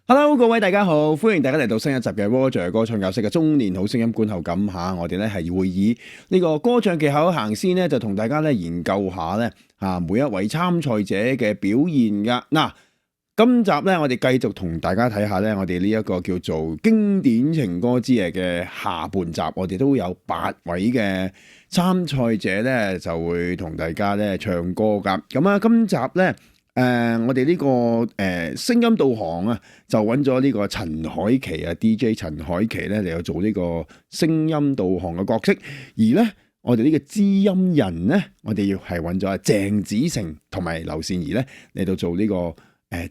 Hello，各位大家好，歡迎大家嚟到新一集嘅 Roger 歌唱教室嘅中年好聲音觀後感吓，我哋咧係會以呢個歌唱技巧行先咧，就同大家咧研究下咧每一位參賽者嘅表現噶。嗱，今集咧我哋繼續同大家睇下咧，我哋呢一個叫做經典情歌之夜嘅下半集，我哋都有8位嘅參賽者咧就會同大家咧唱歌噶。咁啊，今集咧。我哋呢個聲音導航啊，就揾咗呢個陳凱琪啊 DJ 陳凱琪咧嚟到做呢個聲音導航嘅角色，而咧我哋呢個知音人咧，我哋要係揾咗阿鄭子誠同埋劉善儀咧嚟到做呢個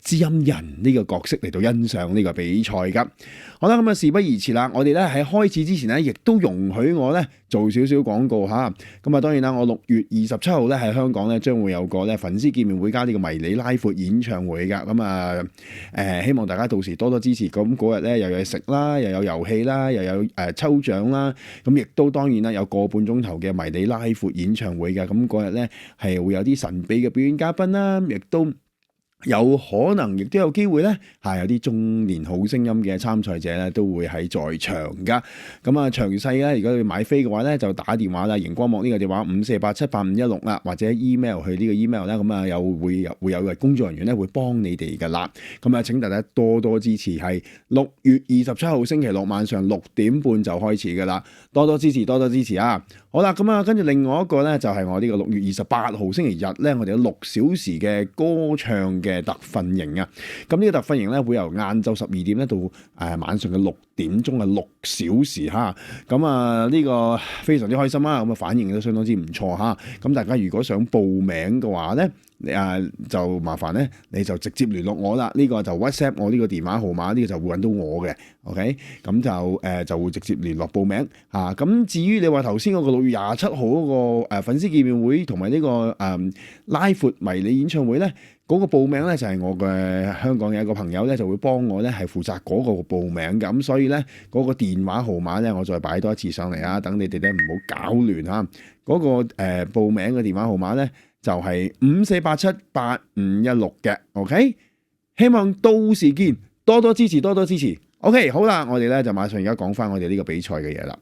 知音人呢個角色嚟到欣賞呢個比賽噶。好啦，咁啊事不宜遲啦，我哋咧喺開始之前咧，亦都容許我咧做少少廣告吓。咁啊，當然啦，我6月27號咧喺香港咧將會有個咧粉絲見面會加呢個迷你拉闊演唱會噶。咁啊希望大家到時多多支持。咁嗰日咧又有嘢食啦，又有遊戲啦，又有抽獎啦。咁亦都當然啦，有個半鐘頭嘅迷你拉闊演唱會噶。咁嗰日咧係會有啲神秘嘅表演嘉賓啦，亦都有可能亦都有機會咧，有啲中年好聲音嘅參賽者咧都會喺在場噶。咁啊，詳細咧，如果要買飛嘅話咧，就打電話啦，熒光幕呢個電話54878516啦，或者 email 去呢個 email 啦。咁啊，會有工作人員咧會幫你哋噶啦。咁啊，請大家多多支持，係6月27號星期六晚上6點半就開始噶啦，多多支持，多多支持啊！好啦，咁啊，跟住另外一個咧就係我呢個6月28號星期日咧，我哋有6小時嘅歌唱嘅特訓營啊。咁呢個特訓營咧會由晏晝12點咧到晚上嘅6點鐘啊，6小時嚇。咁啊呢個非常之開心啦，咁啊反應都相當之唔錯嚇。咁大家如果想報名嘅話咧，就麻煩咧，你就直接聯絡我啦。呢個就 WhatsApp 我呢個電話號碼，呢個就會揾到我嘅。OK，咁就會直接聯絡報名嚇。咁至於你話頭先嗰個6月27號嗰個粉絲見面會同埋呢個拉闊迷你演唱會咧，嗰個報名咧就係我嘅香港嘅一個朋友咧就會幫我咧係負責嗰個報名嘅。咁所以咧嗰個電話號碼咧我再擺多一次上嚟啊，等你哋咧唔好搞亂嚇。嗰個報名嘅電話號碼咧就係54878516嘅。OK， 希望到時見，多多支持，多多支持。OK， 好啦，我哋咧就馬上而家講翻我哋呢個比賽嘅嘢啦。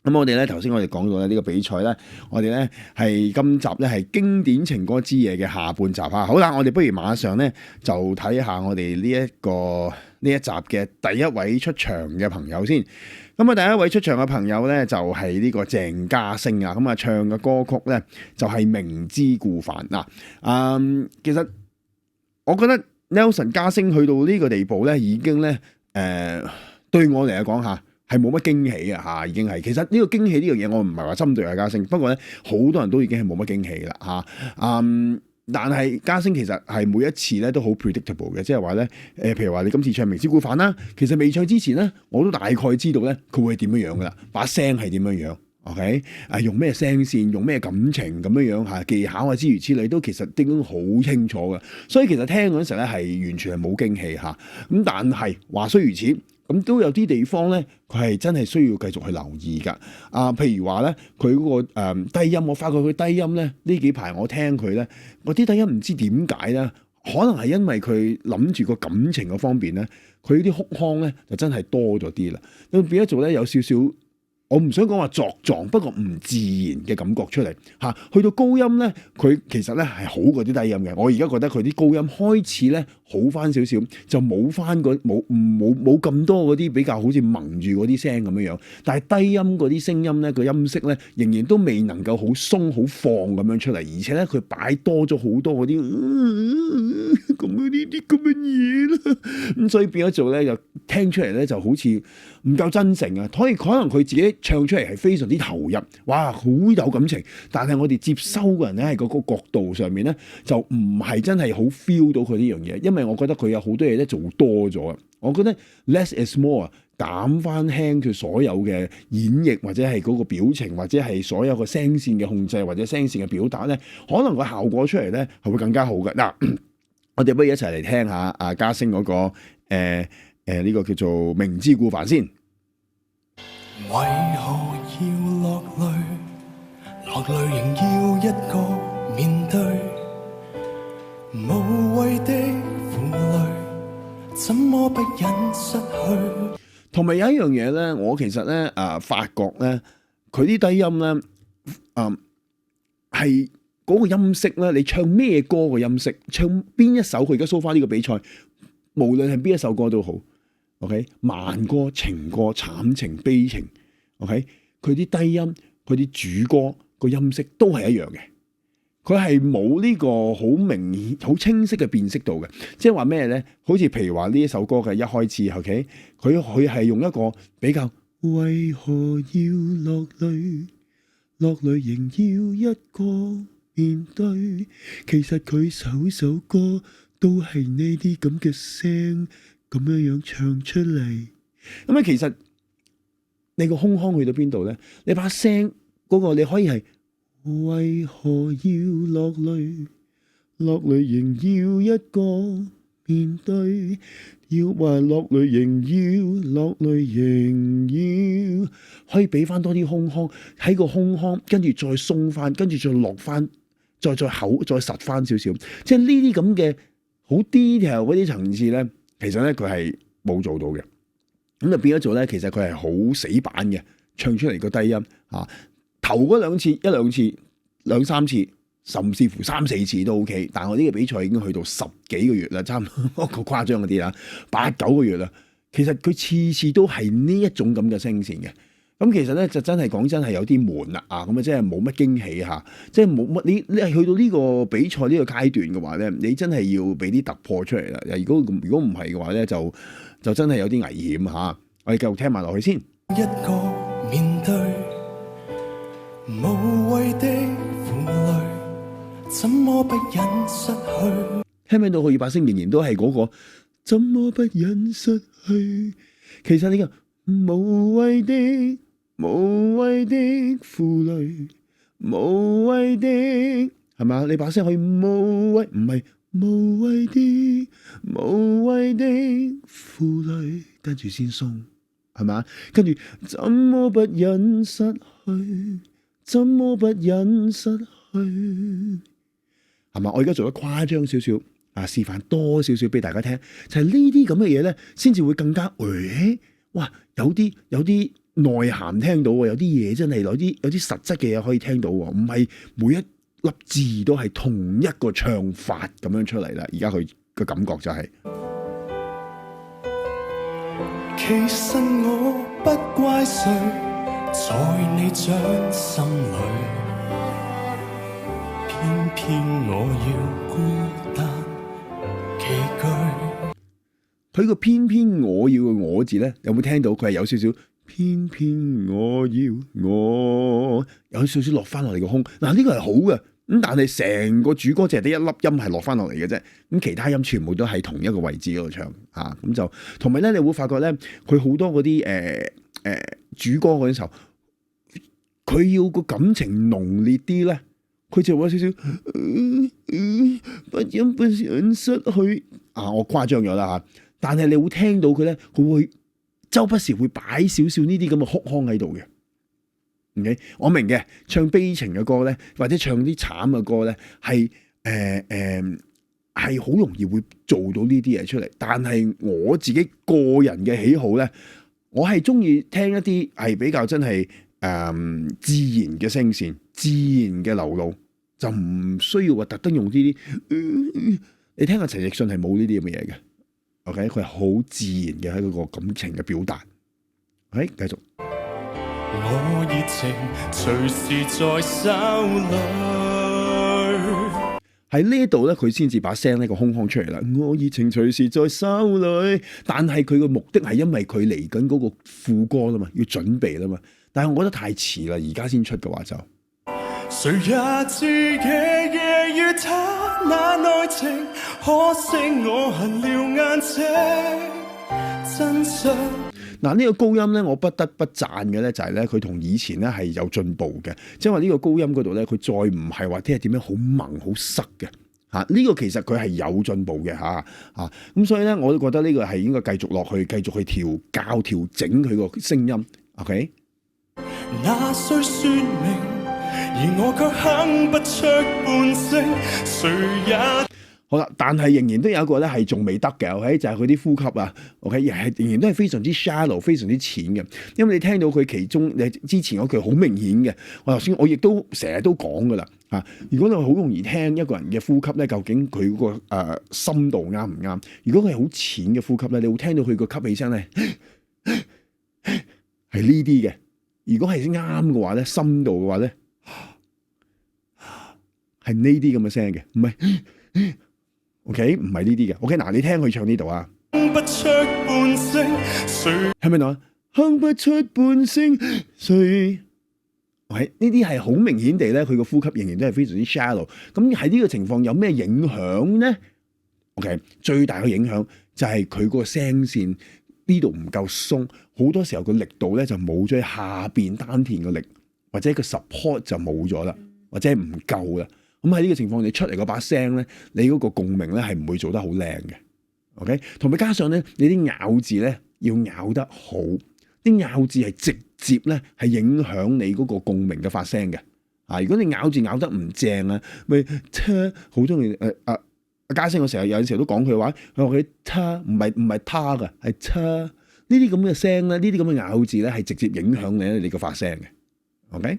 咁我哋咧頭先我哋講到咧呢個比賽咧，我哋咧係今集咧係經典情歌之夜嘅下半集嚇。好啦，我哋不如馬上咧就睇下我哋呢一集嘅第一位出場嘅朋友先。咁啊，第一位出場嘅朋友咧就係呢個鄭嘉星啊。咁啊，唱嘅歌曲咧就係明知故犯嗱。其實我覺得 Nelson 嘉星去到呢個地步咧，已經咧對我嚟講嚇係冇乜驚喜啊嚇，已經係。其實呢個驚喜呢樣嘢，我唔係話針對阿嘉星，不過咧好多人都已經係冇乜驚喜啦嚇。但係嘉星其實係每一次咧都好 predictable 嘅，即係話咧譬如話你今次唱明知故犯啦，其實未唱之前咧我都大概知道咧佢會係點樣樣噶啦，把聲係點樣樣。OK， 用咩聲線，用咩感情咁樣樣技巧啊之如此類都其實已經好清楚嘅，所以其實聽嗰陣時咧係完全係冇驚喜嚇。咁但係話雖如此，咁都有啲地方咧佢係真係需要繼續去留意㗎。譬如話咧佢嗰個低音，我發覺佢低音咧呢幾排我聽佢咧，嗰啲低音唔知點解咧，可能係因為佢諗住個感情嗰方面咧，佢啲哭腔咧就真係多咗啲啦，咁變咗做咧有少少。我唔想講話作狀，不過唔自然嘅感覺出嚟嚇。去到高音咧，佢其實咧係好過啲低音嘅。我而家覺得佢啲高音開始咧好翻少少，就冇翻冇咁多嗰啲比較好似蒙住嗰啲聲咁樣樣。但係低音嗰啲聲音咧，個音色咧仍然都未能夠好鬆好放咁樣出嚟，而且咧佢擺多咗好多嗰啲咁呢啲咁嘅嘢啦。咁所以變咗做咧，就聽出嚟咧就好似唔夠真誠啊。可能佢自己唱出嚟係非常之投入，哇，好有感情。但係我哋接收嘅人咧，喺嗰個角度上面咧，就唔係真係好 feel 到佢呢樣嘢。因為我覺得佢有好多嘢咧做多咗啊。我覺得 less is more 啊，減翻輕佢所有嘅演繹，或者係嗰個表情，或者係所有個聲線嘅控制，或者聲線嘅表達咧，可能個效果出嚟咧係會更加好嘅。嗱，我哋不如一齊嚟聽下阿嘉星嗰個呢個叫做明知故犯先。為何要落淚？落淚仍要一個面對，無謂的負累，怎麼不忍失去？同埋有一樣嘢咧，我其實咧發覺咧，佢啲低音咧係嗰個音色咧，你唱咩歌嘅音色，唱邊一首，佢而家 so far 呢個比賽，無論係邊一首歌都好 ，OK， 慢歌、情歌、慘情、悲情 ，OK， 佢啲低音、佢啲主歌個音色都係一樣嘅。佢係冇呢個好明顯、好清晰嘅辨識度嘅，即係話咩咧？好似譬如話呢一首歌嘅一開始，OK， 佢係用一個比較為何要落淚，落淚仍要一個面對。其實佢首歌都係呢啲咁嘅聲，咁樣唱出嚟。咁啊，其實你個胸腔去到邊度咧？你把聲嗰個你可以係。為何要落淚？落淚仍要一個面對，要話落淚仍要，落淚仍要，可以俾翻多啲胸腔喺個胸腔，跟住再鬆翻，跟住再落翻，再口再實翻少少，即係呢啲咁嘅好 detail 嗰啲層次咧，其實咧佢係冇做到嘅，咁就變咗做咧，其實佢係好死板嘅，唱出嚟個低音啊。頭嗰一兩次、兩三次，甚至乎3、4次都 OK。但係我呢個比賽已經去到10幾個月啦，差唔多個誇張嗰啲啦，8、9個月啦。其實佢次次都係呢一種咁嘅聲線嘅。咁其實咧就真係講真係有啲悶啦啊！咁啊，即係冇乜驚喜嚇，即係冇乜你係去到呢個比賽呢個階段嘅話咧，你真係要俾啲突破出嚟啦。如果唔係嘅話咧，就真係有啲危險嚇。我哋繼續聽埋落去先。一個面對無謂的負累，怎麼不忍失去？聽唔聽到佢把聲仍然都係嗰個，怎麼不忍失去？其實呢個無謂的負累，無謂的係嘛？你把聲可以無謂，唔係無謂的負累，跟住先鬆係嘛？跟住怎麼不忍失去？怎麼不忍失去？係嘛？我而家做得誇張少少啊，示範多少少俾大家聽，就係呢啲咁嘅嘢咧，先至會更加哇！有啲內涵聽到喎，有啲嘢真係有啲實質嘅嘢可以聽到喎，唔係每一粒字都係同一個唱法咁樣出嚟啦。而家佢個感覺就係，其實我不怪誰，在你掌心裏，偏偏我要孤單寄居。佢個偏偏我要嘅我字咧，有冇聽到？佢係有少少偏偏我有少少落翻落嚟個胸。嗱，呢個係好嘅，咁但係成個主歌淨係得一粒音係落翻落嚟嘅啫，咁其他音全部都係同一個位置嗰度唱啊。咁就同埋咧，你會發覺咧，佢好多嗰啲主歌嗰陣時候，佢要個感情濃烈啲咧，佢就會有少少不忍失去啊！我誇張咗啦嚇。但係你會聽到佢咧，佢會周不時會擺少少呢啲咁嘅哭腔喺度嘅。OK， 我明嘅，唱悲情嘅歌咧，或者唱啲慘嘅歌咧，係好容易會做到呢啲嘢出嚟。但係我自己個人嘅喜好咧，我係中意聽一啲係比較真係自然嘅聲線、自然嘅流露，就唔需要話特登用呢啲。你聽下陳奕迅係冇呢啲咁嘅嘢嘅。OK， 佢係好自然嘅喺嗰個感情嘅表達。OK， 繼續。我熱情隨時在手裏，喺呢一度咧，佢先至把聲呢個胸腔出嚟啦。我熱情隨時在手裏，但係佢個目的係因為佢嚟緊嗰個副歌啦嘛，要準備啦嘛。但係我覺得太遲啦，而家先出嘅話就。誰也知夜夜與他那內情，可惜我恨了眼睛真相。嗱，呢個高音咧，我不得不讚嘅咧就係咧，佢同以前咧係有進步嘅，即係話呢個高音嗰度咧，佢再唔係話聽日點樣好萌好塞嘅嚇，呢個其實佢係有進步嘅嚇，咁所以咧我都覺得呢個係應該繼續落去，繼續去調整佢個聲音。OK， 那需説明，而我卻哼不出半聲，誰也好啦，但係仍然都有一個咧係仲未得嘅，OK，就係佢啲呼吸啊，OK，仍然都係非常之 shallow，非常之淺嘅。因為你聽到佢其中你之前嗰句好明顯嘅，我亦都成日都講噶啦嚇。如果你好容易聽一個人嘅呼吸咧，究竟佢嗰個深度啱唔啱？如果佢係好淺嘅呼吸咧，你會聽到佢個吸氣聲咧係呢啲嘅。如果係啱嘅話咧，深度嘅話咧係呢啲咁嘅聲嘅，唔係。OK， 唔係呢啲嘅。OK， 嗱，你聽佢唱呢度啊，哼不出半聲，聽唔聽到啊？哼不出半聲，誰？喂，呢啲係好明顯地咧，佢個呼吸仍然都係非常之 shallow。咁喺呢個情況有咩影響咧 ？OK， 最大嘅影響就係佢個聲線呢度唔夠鬆，好多時候個力度咧就冇咗喺下邊丹田嘅力，或者個 support 就冇咗啦，或者唔夠啦。咁喺呢個情況，你出嚟嗰把聲咧，你嗰個共鳴咧係唔會做得好靚嘅 ，OK？ 同埋加上咧，你啲咬字咧要咬得好，啲咬字係直接咧係影響你嗰個共鳴嘅發聲嘅。啊，如果你咬字咬得唔正啊，咪好中意阿嘉聲，我成日有陣時候都講佢話，佢話佢唔係他噶，係呢啲咁嘅聲咧，呢啲咁嘅咬字咧係直接影響你個發聲嘅 ，OK？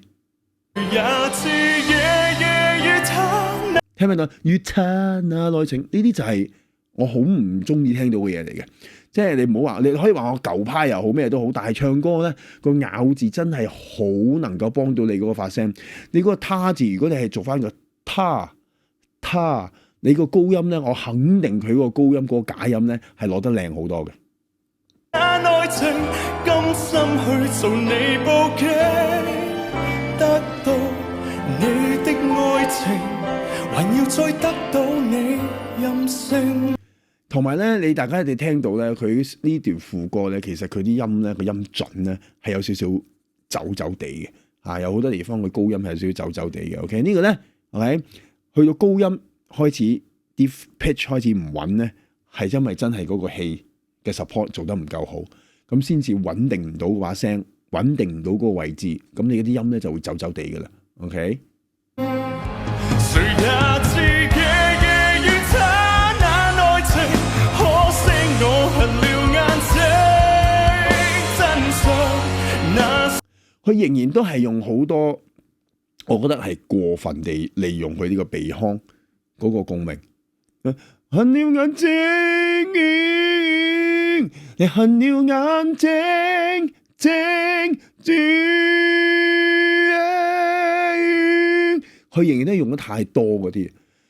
聽唔聽到？越親那內情，呢啲就係我好唔中意聽到嘅嘢嚟嘅。即係你唔好話，你可以話我舊派又好咩都好，但係唱歌咧個咬字真係好能夠幫到你嗰個發聲。你嗰個他字，如果你係做翻個他，你個高音咧，我肯定佢個高音嗰個假音咧係攞得靚好多嘅。內情甘心去做你報警，得到你的愛情。還要再得到你任性，同埋咧，你大家哋聽到咧，佢呢段副歌咧，其實佢啲音咧個音準咧係有少少走走地嘅，啊，有好多地方佢高音係有少少走走地嘅。OK， 呢個咧，OK，去到高音開始啲 pitch 開始唔穩咧，係因為真係嗰個氣嘅 support 做得唔夠好，咁先至穩定唔到把聲，穩定唔到嗰個位置，咁你嗰啲音咧就會走走地噶啦。OK。誰也知夜夜與他那內情，可惜我恨了眼睛，真相那佢仍然都係用好多，我覺得係過分地利用佢呢個鼻腔嗰個共鳴。恨了眼睛，你恨了眼睛，睛住。佢仍然都用得太多嗰啲，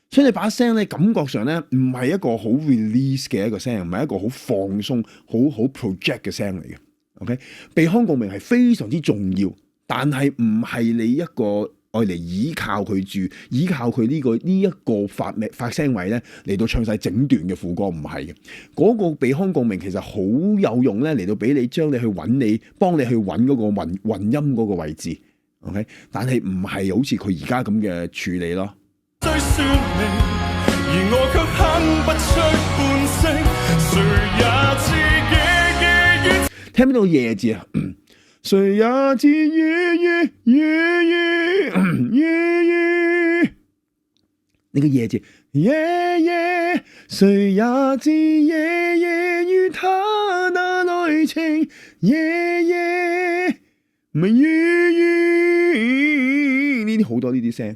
所以你把聲咧感覺上咧唔係一個好 release 嘅一個聲，唔係一個好放鬆、好 project 嘅聲嚟嘅。OK， 鼻腔共鳴係非常之重要，但係唔係你一個愛嚟依靠佢住，依靠佢呢一個發聲位咧嚟到唱晒整段嘅副歌，唔係嘅。嗰個鼻腔共鳴其實好有用咧，嚟到俾你將你去揾幫你去揾嗰個混音嗰個位置。OK， 但係唔係好似佢而家咁嘅處理咯。聽唔到夜字啊？誰也知夜呢個夜字夜夜，誰也知夜夜與他那內情，夜夜咪呢啲好多呢啲聲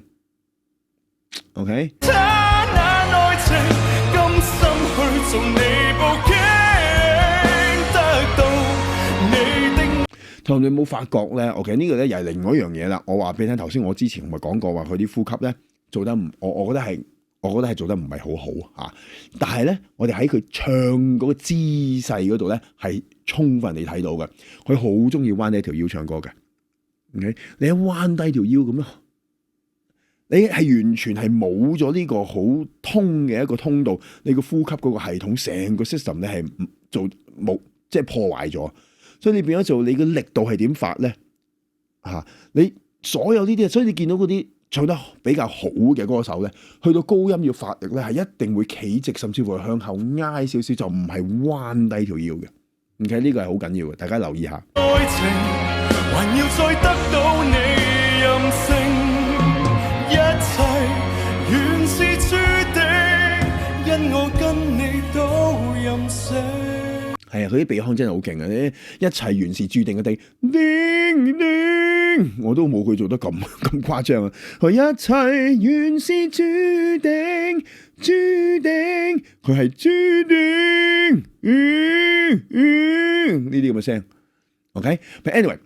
，OK。同你冇發覺咧 ，OK 呢個咧又係另外一樣嘢啦。我話俾你聽，頭先我之前咪講過話佢啲呼吸咧做得唔，我覺得係做得唔係好好嚇。但係咧，我哋喺佢唱嗰個姿勢嗰度咧係充分地睇到嘅。佢好中意彎低條腰唱歌嘅。OK， 你一彎低條腰咁咯，你係完全係冇咗呢個好通嘅一個通道，你個呼吸嗰個系統成個 system 咧係做冇即係破壞咗。所以你變咗做你嘅力度係點發咧？你所有呢啲，所以你見到嗰啲唱得比較好嘅歌手咧，去到高音要發力咧，係一定會企直，甚至乎向後挨少少，就唔係彎低條腰嘅。OK， 呢個係好緊要嘅，大家留意下。愛情還要再得到你任性，一切原是注定，佢啲鼻腔真係好勁啊！一切原是注定嘅地，叮叮，我都冇佢做得咁誇張啊！佢一切原是注定，注定，佢係注定，呢啲咁嘅聲。OK，but anyway，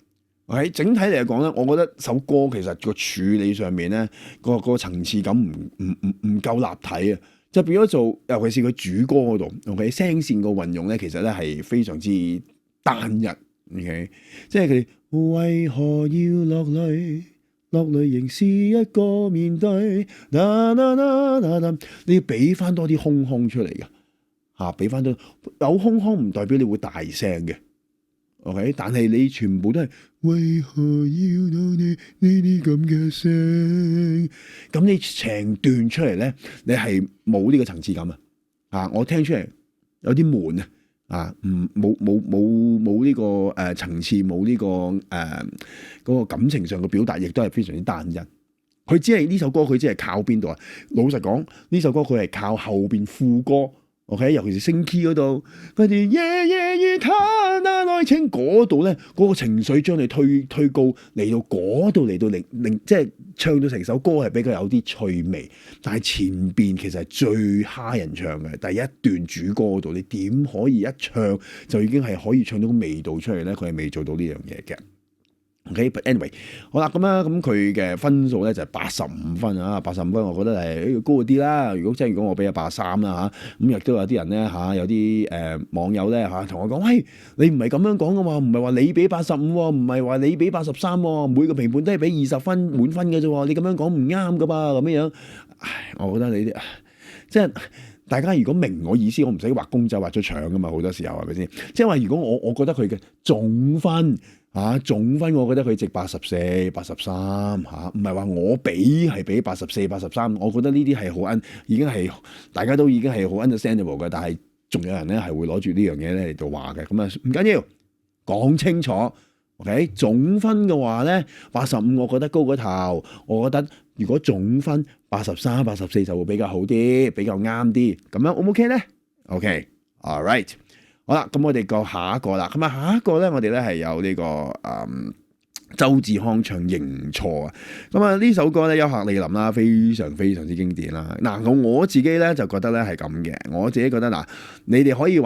整體嚟講咧，我覺得首歌其實個處理上面咧，個層次感唔夠立體啊！就變咗做，尤其是佢主歌嗰度，OK，聲線個運用咧，其實咧係非常之單一，OK，即係佢為何要落淚？落淚仍是一個面對，你要俾翻多啲空腔出嚟嘅，俾翻多有空腔唔代表你會大聲嘅。OK， 但係你全部都係為何要到你呢啲咁嘅聲？咁你成段出嚟咧，你係冇呢個層次感啊！我聽出嚟有啲悶啊！冇呢個層次，冇呢個嗰個感情上嘅表達，亦都係非常之單一。佢只係呢首歌，佢只係靠邊度啊？老實講，呢首歌佢係靠後邊副歌。OK， 尤其是升 key 嗰度，佢哋夜夜與他那愛情嗰度咧，嗰個情緒將你推高嚟到嗰度，嚟到令即係唱到成首歌係比較有啲趣味，但係前邊其實係最蝦人唱嘅第一段主歌嗰度，你點可以一唱就已經係可以唱到個味道出嚟咧？佢係未做到呢樣嘢嘅。OK，but anyway， 好啦，咁佢嘅分數咧就係85分啊，85分，我覺得係高啲啦。如果我俾83啦嚇，咁亦都有啲人咧有啲網友咧同我講，喂，你唔係咁樣講噶嘛，唔係話你俾85喎，唔係話你俾83喎，每個評判都係俾20分滿分嘅啫喎，你咁樣講唔啱噶噃，咁樣。唉，我覺得你啲即係大家如果明我意思，我唔使畫公仔畫咗腸噶嘛，好多時候係咪先？即係話如果我覺得佢嘅總分。總分我覺得佢值84、83唔係話我係俾84、83，我覺得呢啲係好已經係大家都已經係好 understandable 嘅，但係仲有人咧係會攞住呢樣嘢咧嚟到話嘅，咁啊唔緊要，講清楚 ，OK？ 總分嘅話咧85，我覺得高過頭，我覺得如果總分83、84就會比較好啲，比較啱啲，咁樣 O 唔 OK 咧 ？OK，all right。好啦，咁我哋個下一個啦，咁下一個咧，我哋咧係有呢個周志康唱認錯啊，咁呢首歌咧優客李林啦，非常非常之經典啦。嗱，我自己咧就覺得咧係咁嘅，我自己覺得嗱，你哋可以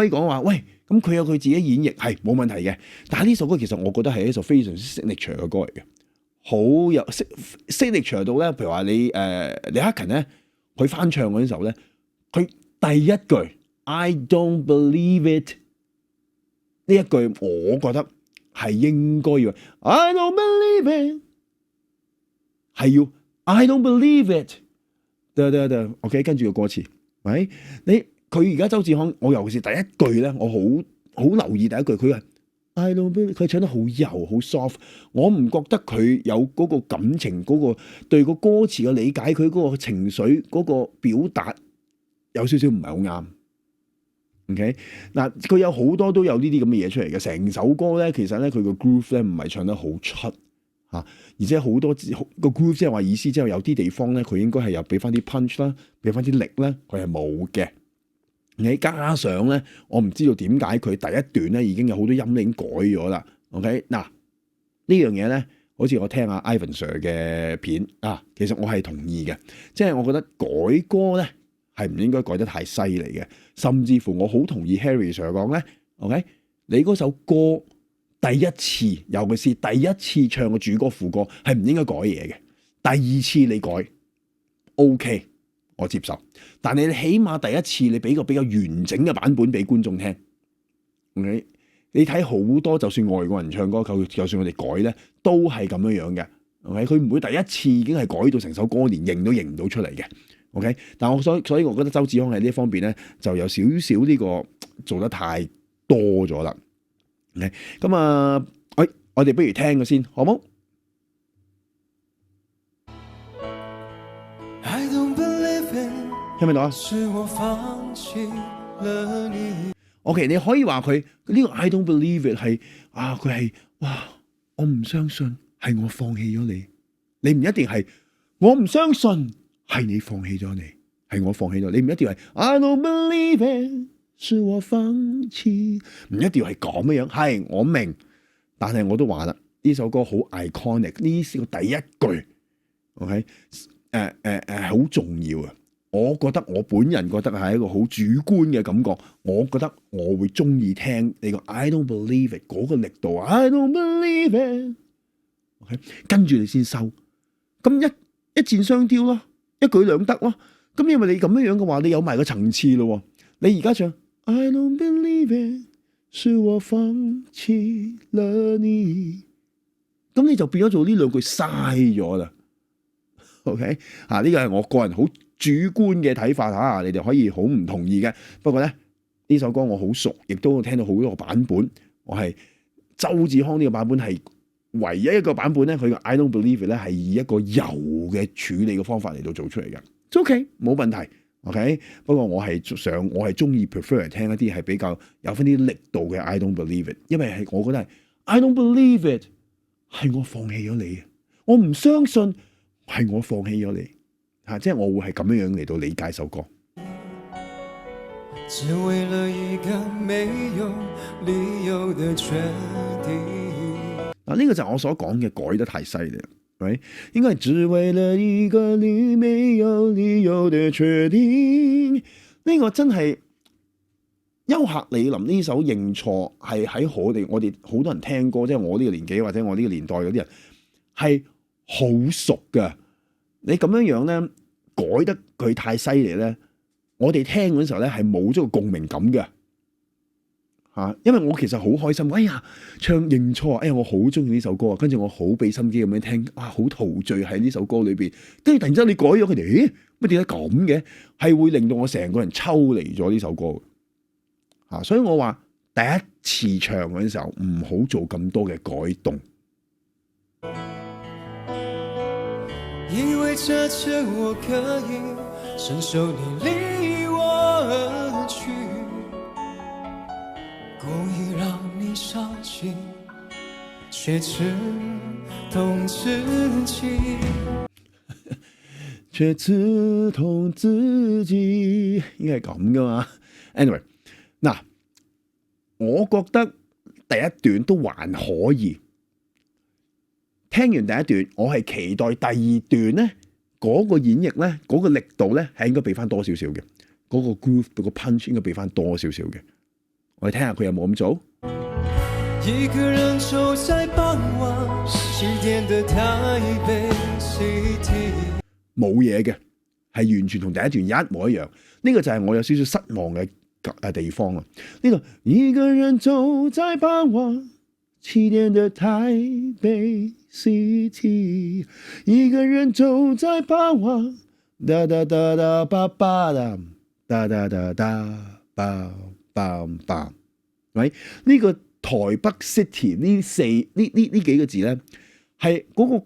講話，喂，咁佢有佢自己演繹係冇問題嘅，但係呢首歌其實我覺得係一首非常之 signature 嘅歌嚟嘅，好有 signature 到咧，譬如話你李克勤咧，佢翻唱嗰陣時候咧，佢第一句。I don't believe it 呢一句，我覺得係應該要 I don't believe it 係要 I don't believe it 得 OK， 跟住個歌詞，喂，佢而家周志康，我尤其是第一句咧，我好留意第一句，佢係 I don't believe， 佢唱得好柔好 soft， 我唔覺得佢有嗰個感情，嗰個對個歌詞嘅理解，佢嗰個情緒嗰個表達有少少唔係好啱。OK， 嗱，佢有好多都有呢啲咁嘅嘢出嚟嘅，成首歌咧，其實咧佢個 groove 咧唔係唱得好出而且好多個 groove 即係話意思，即係有啲地方咧，佢應該係有俾翻啲 punch 啦，俾翻啲力咧，佢係冇嘅。你加上咧，我唔知道點解佢第一段咧已經有好多音已經改咗啦。OK， 嗱呢樣嘢咧，好似我聽阿 Ivan Sir 嘅片其實我係同意嘅，即係我覺得改歌咧。係唔應該改得太犀利嘅，甚至乎我好同意 Harry Sir 講咧 ，OK？ 你嗰首歌第一次，尤其是第一次唱嘅主歌副歌，係唔應該改嘢嘅。第二次你改 ，OK， 我接受。但係你起碼第一次你俾個比較完整嘅版本俾觀眾聽 ，OK？ 你睇好多就算外國人唱歌，就算我哋改咧，都係咁樣嘅 ，OK？ 佢唔會第一次已經係改到成首歌連認都認唔到出嚟嘅。OK， 但我所以我覺得周志康喺呢方面咧就有少少呢個做得太多咗啦。OK， 咁我哋不如聽佢先，好冇 I don't believe it， 聽唔聽到啊？是我放棄了你。OK， 你可以話佢呢個 I don't believe it 係佢係哇，我唔相信係我放棄咗你，你唔一定係我唔相信。係你放棄咗你，係我放棄咗你，唔一定係 I don't believe it，是我放棄，唔一定要係咁樣。係我明，但係我都話啦，呢首歌好 iconic， 呢個第一句 ，OK， 好重要啊！我本人覺得係一個好主觀嘅感覺，我覺得我會中意聽你個 I don't believe it 嗰個力度 ，I don't believe it，OK， 跟住你先收，咁一箭雙雕咯，一舉兩得咯。咁因為你咁樣嘅話，你有埋個層次咯。你而家唱 I don't believe it， 是我放棄了你，咁你就變咗做呢兩句嘥咗啦。OK， 呢個係我個人好主觀嘅睇法嚇，你哋可以好唔同意嘅。不過咧，呢首歌我好熟，亦都聽到好多個版本。我係周志康呢個版本係唯一一個版本咧，佢個 I don't believe it 咧係以一個柔嘅處理嘅方法嚟到做出嚟嘅。OK， 冇問題。OK， 不過我係中意 prefer 聽一啲係比較有翻啲力度嘅 I don't believe it， 因為係我覺得係 I don't believe it 係我放棄咗你，我唔相信係我放棄咗你嚇，即係我會係咁樣嚟到理解首歌。只為了一個沒有理由的決定。嗱，呢個就係我所講嘅改得太犀利。Right? 應該係只為了一個你沒有理由的決定，呢個真係優客李林呢首認錯係喺我哋好多人聽過，即係我呢個年紀或者我呢個年代嗰啲人係好熟噶。你咁樣咧改得佢太犀利咧，我哋聽嗰時候咧係冇咗個共鳴感嘅。因為我其實好開心，哎呀，唱認錯，哎呀，我好中意呢首歌，跟住我好俾心機咁樣聽，哇，好陶醉喺呢首歌裏邊，跟住突然之間你改咗佢哋，咦，乜點解咁嘅？係會令到我成個人抽離咗呢首歌，所以我話第一次唱嗰陣時候唔好做咁多嘅改動。以為這次我可以承受你離我而去，故意讓你傷心，卻刺痛自己，卻刺痛自己，應該係咁噶嘛。Anyway， 嗱，我覺得第一段都還可以。聽完第一段，我係期待第二段咧，嗰個演繹咧，嗰個力度咧係應該俾翻多少少嘅，嗰個 groove 嗰個 punch 應該俾翻多少少嘅。我哋聽下佢有冇咁做。一個人走在傍晚7點的台北 City， 冇嘢嘅，係完全同第一段一模一樣。呢個就係我有少少失望嘅地方啊！呢個一個人走在傍晚7點的台北 City， 一個人走在傍晚噠噠噠噠吧吧噠噠噠噠噠吧吧，喂，呢個台北 City 呢幾個字咧，係嗰個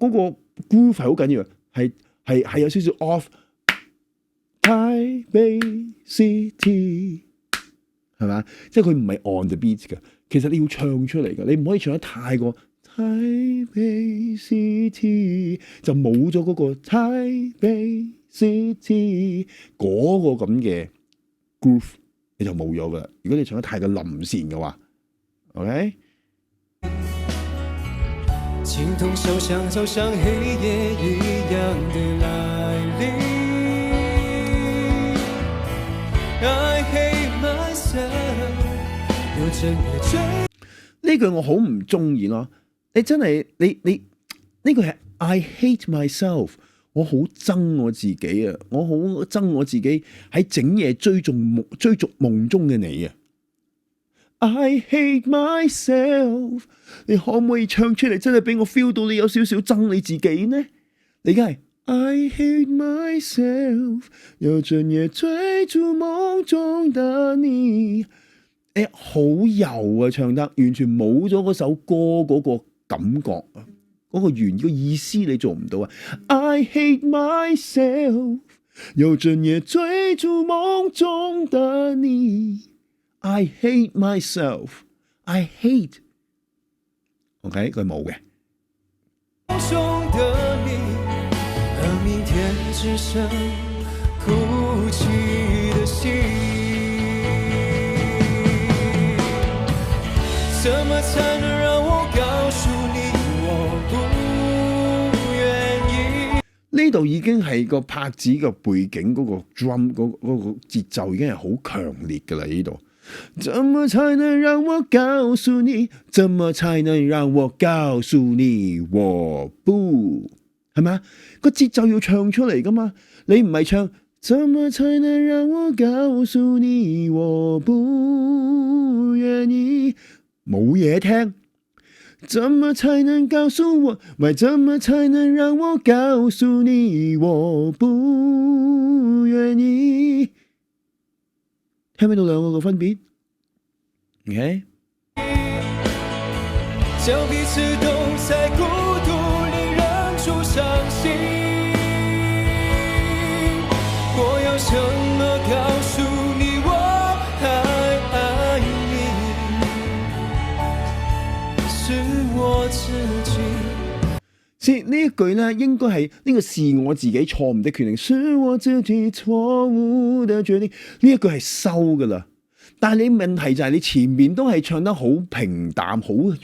groove 係好緊要，係有少少 off。台北 City 係嘛？即係佢唔係 on the beat 嘅，其實你要唱出嚟嘅，你唔可以唱得太過台北 City， 就冇咗嗰個台北 City 嗰個咁嘅 groove， 你就冇咗噶啦。如果你唱得太過臨線嘅話 ，OK？ 情同手相走向黑夜一樣的來臨。I hate myself， 有陣夜追。呢句我好唔中意咯。你真係你呢句係 I hate myself， 我好憎我自己啊！我好憎我自己喺整夜追逐夢中嘅你啊！ I hate myself， 你可唔可以唱出嚟？真係俾我 feel 到你有少少憎你自己呢？你而家係 I hate myself， 有陣夜追逐夢中的你。好柔啊，唱得完全冇咗嗰首歌嗰個感覺啊，嗰個原個意思你做唔到啊。I hate myself， 有陣夜追逐夢中的你。I hate myself，I hate。OK， 佢冇嘅。夢中的你，而明天只剩哭泣的心。怎麼才能讓我告訴你我不願意？呢度已經係個拍子個背景嗰個 drum 嗰個節奏已經係好強烈㗎啦，呢度。怎麼才能讓我告訴你？怎麼才能讓我告訴你我不？係咪啊？個節奏要唱出嚟㗎嘛？你唔係唱怎麼才能讓我告訴你我不願意？冇嘢聽。怎麼才能告訴我？喂，怎麼才能讓我告訴你我不願意？聽唔聽到兩個嘅分別 ？OK， 將彼此都在孤獨裡忍住傷心。我要怎麼告訴你我還愛你？是我自己。先呢一句咧，應該係呢個是我自己錯誤的決定，是我自己錯誤的決定。呢一句係收噶啦，但係你問題就係你前面都係唱得好平淡，好冇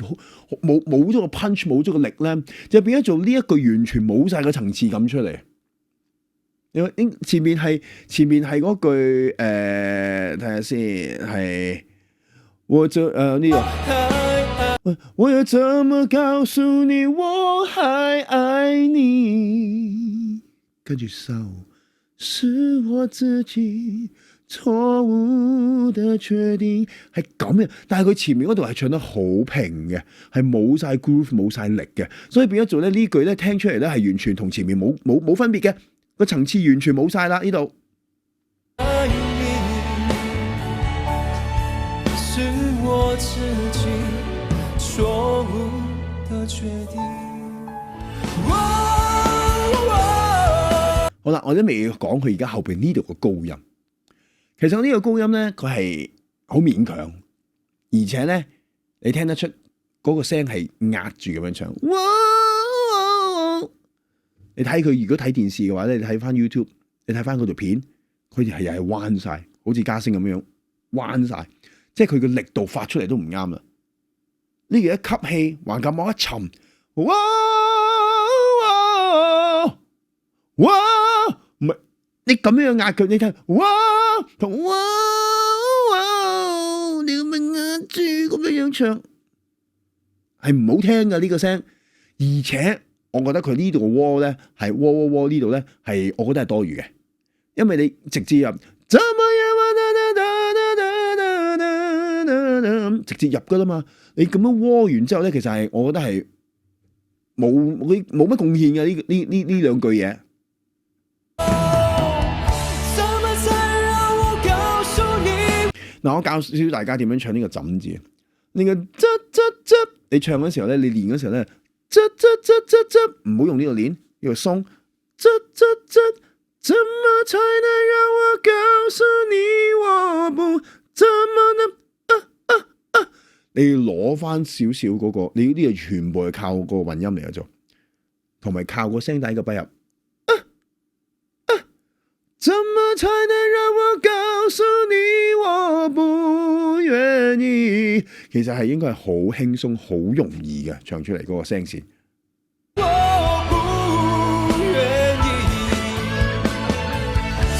咗個 punch， 冇咗個力咧，就變咗做呢一句完全冇晒個層次感出嚟。前面係嗰句睇下先係我就呢個。我要怎麼告訴你我還愛你？跟住收，是我自己錯誤的決定，係咁嘅。但係佢前面嗰度係唱得好平嘅，係冇晒 groove 冇晒力嘅，所以變咗做咧呢句咧聽出嚟咧係完全同前面冇分別嘅，個層次完全冇晒啦呢度。愛你是我自己錯誤的決定。好啦，我都未講佢而家後邊呢度個高音。其實呢個高音咧，佢係好勉強，而且咧你聽得出嗰個聲係壓住咁樣唱。你睇佢如果睇電視嘅話咧，你睇翻 YouTube， 你睇翻嗰條片，佢哋係又係彎晒，好似嘉聲咁樣彎晒，即係佢嘅力度發出嚟都唔啱啦。呢個一吸氣，橫膈膜一沉，哇哇，唔係你咁樣壓佢，你聽哇同哇，你咁樣壓住咁樣唱，係唔好聽噶呢個聲，而且我覺得佢呢度個窩咧係窩呢度咧係，我覺得係多餘嘅，因為你直接入怎麼樣直接入噶啦嘛。你咁樣窩完之後咧，其實係我覺得係冇乜貢獻嘅呢兩句嘢。嗱，我教少少大家點樣唱呢個枕字。呢個你唱嗰時候咧，你練嗰時候咧，唔好用呢個練，要鬆。怎麼才能讓我告訴你我不怎麼能？你要攞翻少少嗰個，你呢個全部係靠個混音嚟做，同埋靠個聲底嘅筆入。怎麼才能讓我告訴你我不願意？其實係應該係好輕鬆、好容易嘅唱出嚟嗰個聲線。我不願意，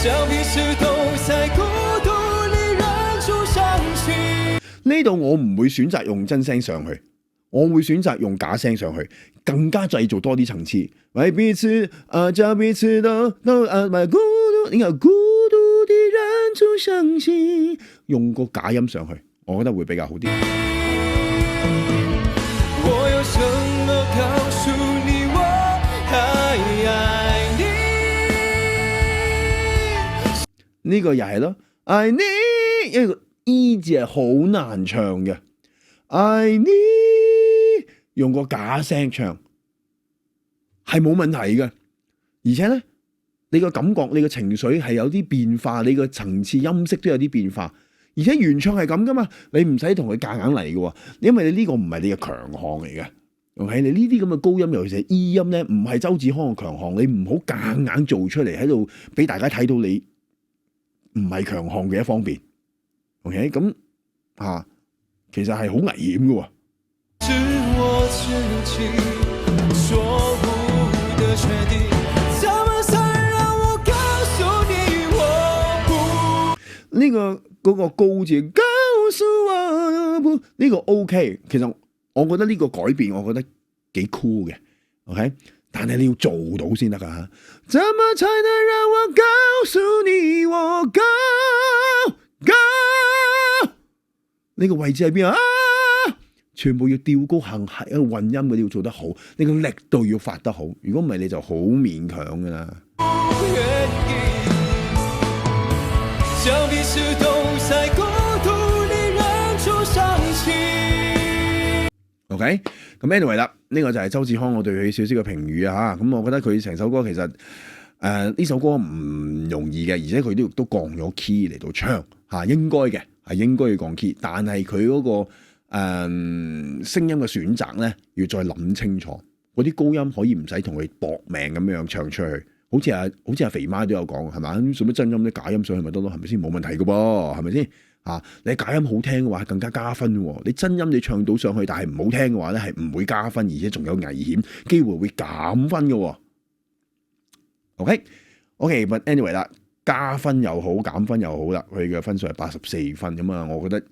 將彼此都在孤獨裡忍住傷心。呢度我唔會選擇用真聲上去，我會選擇用假聲上去，更加製造多啲層次。為彼此將彼此都孤獨，應該孤獨地忍住傷心，用個假音上去，我覺得會比較好啲。我要怎麼告訴你我還愛你？呢個又係咯，愛你，因為個 E 字係好難唱嘅，愛你用個假聲唱係冇問題嘅，而且咧你個感覺、你個情緒係有啲變化，你個層次音色都有啲變化，而且原唱係咁噶嘛，你唔使同佢夾硬嚟嘅，因為你呢個唔係你嘅強項嚟嘅。OK， 你呢啲咁嘅高音，尤其是 E 音咧，唔係周子康嘅強項，你唔好夾硬做出嚟喺度俾大家睇到你唔係強項嘅一方面。OK， 咁其實係好危險嘅喎。是我自己錯誤的決定，怎麼才讓我告訴你我不呢個嗰個高字告訴我不呢個 OK， 其實我覺得呢個改變我覺得幾 cool 嘅 ，OK， 但係你要做到先得㗎。怎麼才能讓我告訴你我高？呢個位置喺邊啊？全部要調高行係一個混音嗰啲要做得好，你個力度要發得好。如果唔係你就好勉強噶啦。願意，將彼此都在孤獨裡認出傷情。OK， 咁 anyway 啦，呢個就係周志康我對佢少少嘅評語啊嚇。咁我覺得佢成首歌其實呢首歌唔容易嘅，而且佢都降咗 key 嚟到唱嚇，應該嘅係應該要降 key，但係佢嗰個聲音嘅選擇咧，要再諗清楚。嗰啲高音可以唔使同佢搏命咁樣唱出去，好似阿肥媽都有講係嘛？咁做乜真音啲假音上去咪得咯？係咪先？冇問題嘅噃，係咪先？啊，你假音好聽嘅話更加加分喎。你真音你唱到上去，但係唔好聽嘅話咧，係唔會加分，而且仲有危險，機會會減分嘅。OK，but anyway 啦，加分又好，減分又好啦，佢嘅分數係84分咁啊，我覺得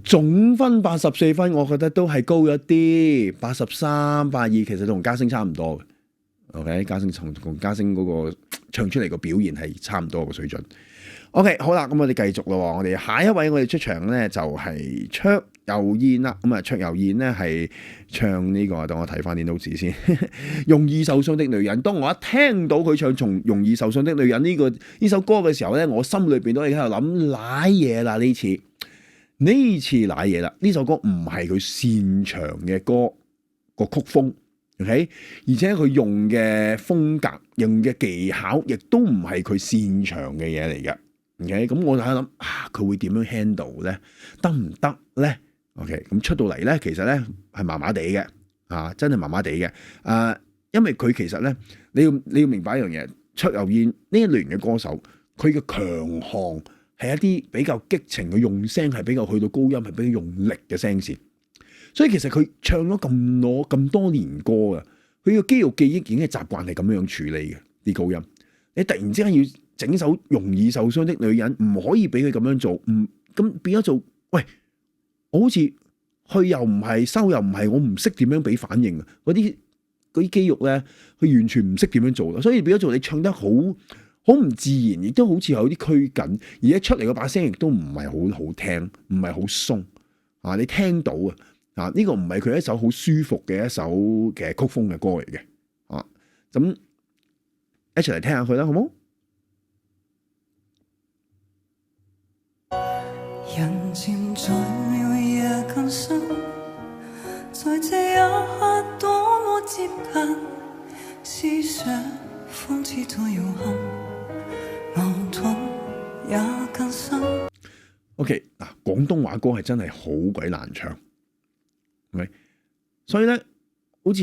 總分84分，我覺得都係高咗啲，83、82其實同嘉星差唔多嘅。OK， 嘉星同嘉星嗰個唱出嚟個表現係差唔多個水準。OK， 好啦，咁我哋繼續咯。我哋下一位我哋出場咧就係卓佑燕啦。咁啊，卓佑燕咧係唱呢個，等我睇翻啲 notes 先。容易受傷的女人。當我一聽到佢唱從容易受傷的女人呢首歌嘅時候咧，我心裏邊都係喺度諗瀨嘢啦呢次瀨嘢啦。呢首歌唔係佢擅長嘅歌個曲風 ，OK， 而且佢用嘅風格、用嘅技巧，亦都唔係佢擅長嘅嘢嚟嘅。OK， 咁我就喺度諗佢會點樣 handle 咧？得唔得咧 ？OK， 咁出到嚟咧，其實咧係麻麻地嘅，真係麻麻地嘅。因為佢其實咧，你要明白一樣嘢，卓佑燕呢一類型嘅歌手，佢嘅強項係一啲比較激情嘅用聲，係比較去到高音，係比較用力嘅聲線。所以其實佢唱咗咁多年歌啊，佢嘅肌肉記憶已經係習慣係咁樣處理嘅啲高音。你突然之間要整首容易受傷的女人，唔可以俾佢咁樣做，咁變咗做，喂，我好似去又唔係，收又唔係，我唔識點樣俾反應啊！嗰啲肌肉咧，佢完全唔識點樣做啦，所以變咗做你唱得好唔自然，亦都好似有啲拘謹，而家出嚟嗰把聲亦都唔係好好聽，唔係好鬆啊！你聽到啊，呢個唔係佢一首好舒服嘅一首嘅曲風嘅歌嚟嘅啊，咁一齊嚟聽下佢啦，好冇？人漸進了夜更深，在這一刻多麼接近，思想方知道要陷，矛盾也更深。OK， 嗱，廣東話歌係真係好鬼難唱，係咪？所以咧，好似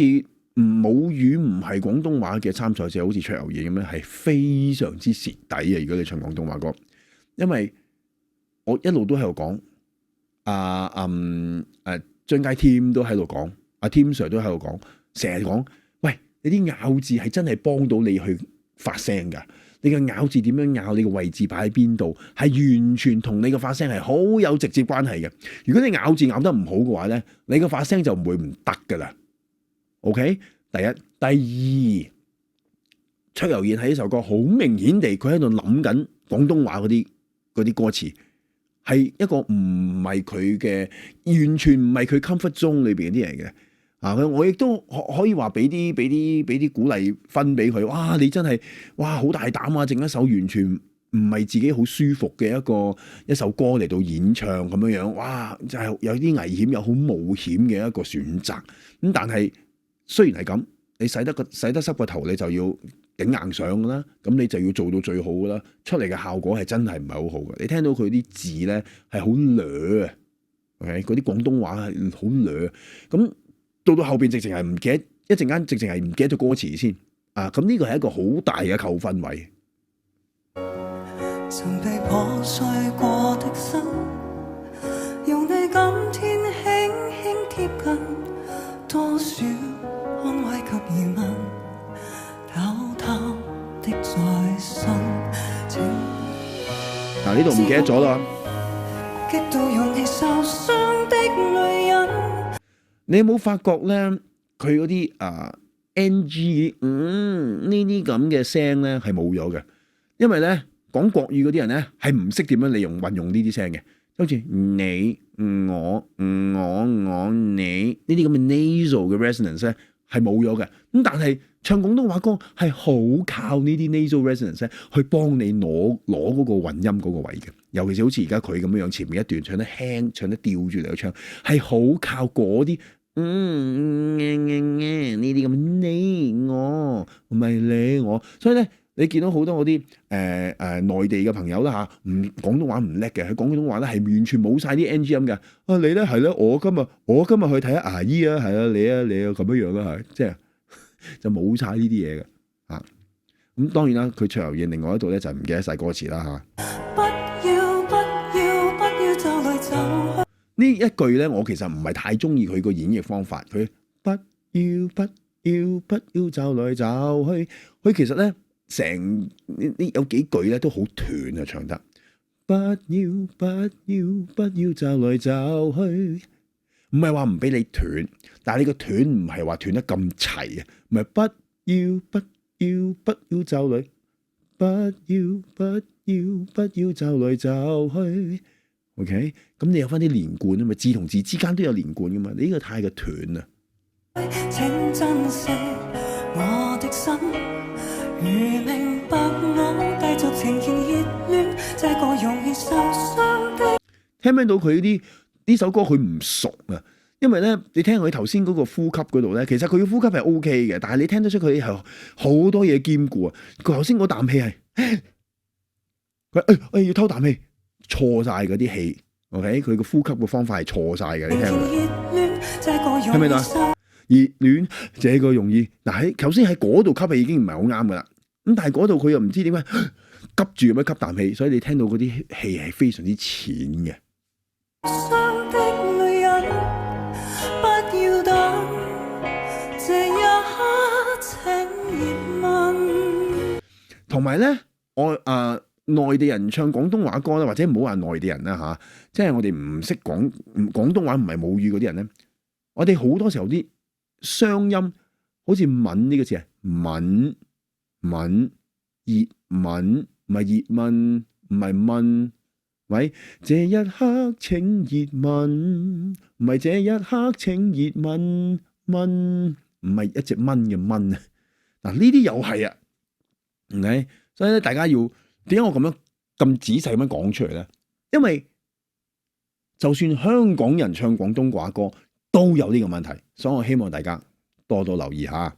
母語唔係廣東話嘅參賽者，好似卓佑燕咁樣，係非常之蝕底啊！如果你唱廣東話歌，因為我一路都喺度講，張佳添都喺度講，阿添 Sir 都喺度講，成日講，喂，你啲咬字係真係幫到你去發聲㗎。你嘅咬字點樣咬，你嘅位置擺喺邊度，係完全同你嘅發聲係好有直接關係嘅。如果你咬字咬得唔好嘅話咧，你嘅發聲就唔會唔得㗎啦。OK， 第一，第二，卓佑燕喺呢首歌好明顯地，佢喺度諗緊廣東話嗰啲歌詞。係一個唔係佢嘅，完全唔係佢 comfort zone 裏邊啲嚟嘅。我亦都可以話俾啲鼓勵分俾佢。哇！你真係好大膽啊！整一首完全唔係自己好舒服嘅一首歌嚟到演唱咁樣樣。哇！就係有啲危險又好冒險嘅一個選擇。咁但係雖然係咁，你洗得濕個頭，你就要頂硬上噶啦，咁你就要做到最好噶啦，出嚟嘅效果係真係唔係好好嘅。你聽到佢啲字咧係好掠啊 ，OK， 嗰啲廣東話係好掠，咁到後邊直情係唔記得，一陣間直情係唔記得咗歌詞先啊！咁呢個係一個好大嘅扣分位。曾被破碎過的心，貼近，多少安慰及疑問，偷偷的在心。嗱，呢度唔記得咗啦。激到容易受傷的女人。你有冇發覺咧？佢嗰啲NG 呢啲咁嘅聲咧係冇咗嘅，因為咧講國語嗰啲人咧係唔識點樣運用呢啲聲嘅，好似你、我、你呢啲咁嘅 nasal 嘅 resonance 咧係冇咗嘅。咁但係唱廣東話歌係好靠呢啲 nasal resonance 咧去幫你攞嗰個混音嗰個位嘅，尤其是好似而家佢咁樣樣，前面一段唱得輕、唱得吊住嚟去唱，係好靠嗰啲呢啲咁你我唔係你我，所以咧你見到好多嗰啲內地嘅朋友啦嚇，廣東話唔叻嘅，喺廣東話咧係完全冇晒啲 NG 音嘅。你咧係咧，我今日去睇下牙醫啊，係啊你啊咁樣樣啦係，即係就冇晒呢啲嘢嘅嚇。咁當然啦，佢卓柔燕另外一度咧就唔記得晒歌詞啦嚇。不要就來就去。呢一句咧，我其實唔係太中意佢個演繹方法。佢不要就來就去，佢其實咧成呢有幾句咧都好斷啊，唱得不要就來就去，唔係話唔俾你斷，但係你個斷唔係話斷得咁齊啊，唔係不要就來，不要就來就去。OK， 咁你有翻啲連貫啊嘛，字同字之間都有連貫噶嘛，你呢個太過斷啦。請珍惜我的心，如明白我繼續呈現熱戀，這個容易受傷的。聽唔聽到佢呢首歌佢唔熟啊？因為咧，你聽佢頭先嗰個呼吸嗰度咧，其實佢嘅呼吸係 OK 嘅，但係你聽得出佢係好多嘢兼顧啊。佢頭先嗰啖氣係佢要偷啖氣。錯晒嗰啲氣 ，OK？佢個呼吸嘅方法係錯晒嘅，你聽佢，係咪啊？熱戀這個容易嗱喺頭先喺嗰度吸氣已經唔係好啱噶啦，咁但係嗰度佢又唔知點解急住咁樣吸啖氣，所以你聽到嗰啲氣係非常之淺嘅。同埋咧，我內地人唱廣東話歌啦，或者唔好話內地人啦嚇，即係我哋唔識廣東話唔係母語嗰啲人咧，我哋好多時候啲雙音好似吻呢個字係吻熱吻，唔係熱吻，唔係蚊。喂，這一刻請熱吻，唔係這一刻請熱吻，蚊唔係一隻蚊嘅蚊啊！嗱呢啲又係啊，唔係，所以咧大家要。點解我咁仔細咁樣講出嚟咧？因為就算香港人唱廣東話歌都有呢個問題，所以我希望大家多多留意下。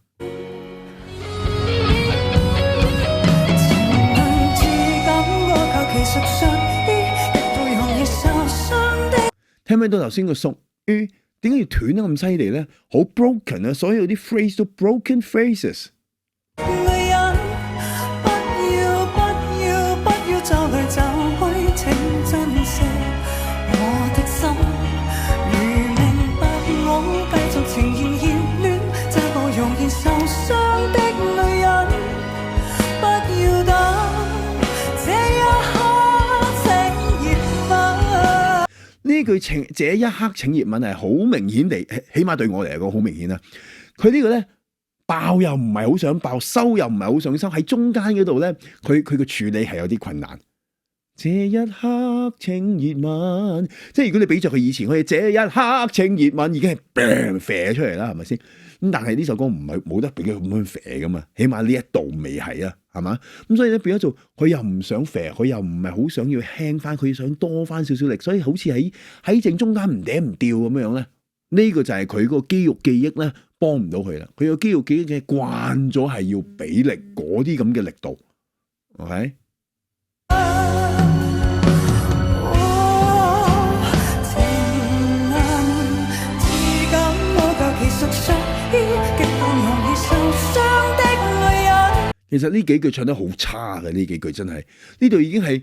聽唔聽到頭先個屬於點解要斷得咁犀利咧？好 broken 啊！所有啲 phrase 都 broken phrases。呢句這一刻請熱吻係好明顯地，起碼對我嚟講好明顯啦。佢呢個咧爆又唔係好想爆，收又唔係好想收，喺中間嗰度咧，佢個處理係有啲困難。這一刻請熱吻，即係如果你比著佢以前，佢這一刻請熱吻已經係啡出嚟啦，係咪先？咁但係呢首歌唔係冇得俾佢咁樣啡噶嘛，起碼呢一度未係啊，係嘛？咁所以咧變咗做佢又唔想啡，佢又唔係好想要輕翻，佢想多翻少少力，所以好似喺正中間唔嗲唔吊咁樣咧。呢個就係佢個肌肉記憶咧幫唔到佢啦。佢個肌肉記憶嘅慣咗係要俾力嗰啲咁嘅力度 ，OK？其實呢幾句唱得好差嘅，呢幾句真係呢度已經係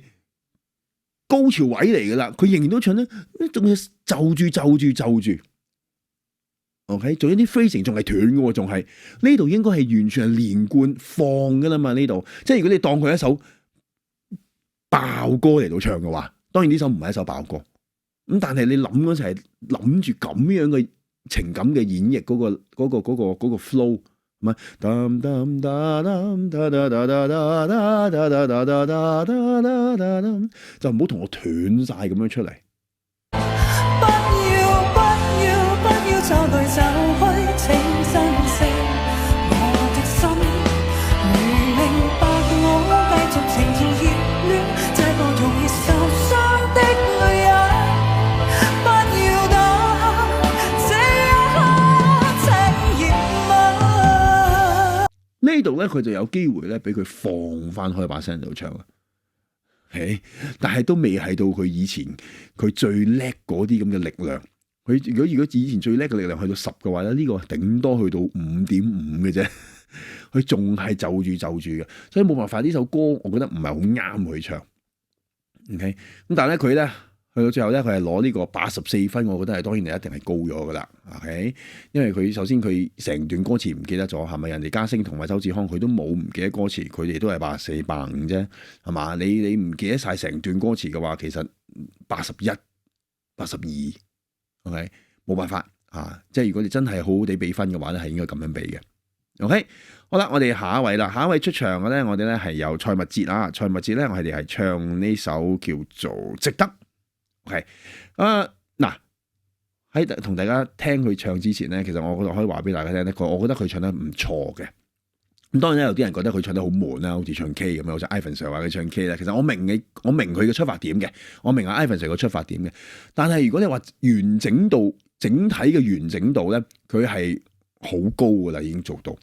高潮位嚟噶啦，佢仍然都唱得仲要就住。OK， 仲有啲 phrasing 仲係斷嘅喎，仲係呢度應該係完全係連貫放㗎啦嘛，呢度即係如果你當佢一首爆歌嚟到唱嘅話，當然呢首唔係一首爆歌，咁但係你諗嗰陣係諗住咁樣嘅情感嘅演繹嗰個 flow。咁就唔好同我斷晒咁樣出嚟。不要走來走去，請珍惜我的心。如明白我繼續情情熱戀，這個容易受傷的女人，不要等這一刻請熱吻。呢度咧佢就有機會咧俾佢放翻開把聲度唱啊，但係都未係到佢以前佢最叻嗰啲咁嘅力量。佢如果以前最叻嘅力量去到10嘅話咧，呢個頂多去到5.5嘅啫，佢仲係就住嘅，所以冇辦法呢首歌，我覺得唔係好啱佢唱。OK， 咁但係咧佢咧去到最後咧，佢係攞呢個84分，我覺得係當然係一定係高咗噶啦。OK， 因為佢首先佢成段歌詞唔記得咗，係咪人哋嘉升同埋周志康佢都冇唔記得歌詞，佢哋都係84、85啫，係嘛？你唔記得晒成段歌詞嘅話，其實81、82。OK， 冇辦法啊！即係如果你真係好好地比分嘅話咧，係應該咁樣比嘅。OK， 好啦，我哋下一位啦，下一位出場嘅咧，我哋咧係有蔡密哲啊。蔡密哲咧，我哋係唱呢首叫做《值得》。OK， 嗱喺同大家聽佢唱之前咧，其實我可以話俾大家聽咧，我覺得佢唱得唔錯嘅。咁當然咧，有啲人覺得佢唱得好悶啦，好似唱 K 咁樣，好似 Ivan Sir 話佢唱 K 啦。其實我明佢嘅出發點嘅，我明阿 Ivan Sir 嘅出發點嘅。但係如果你話完整度、整體嘅完整度咧，佢係好高噶啦，已經做到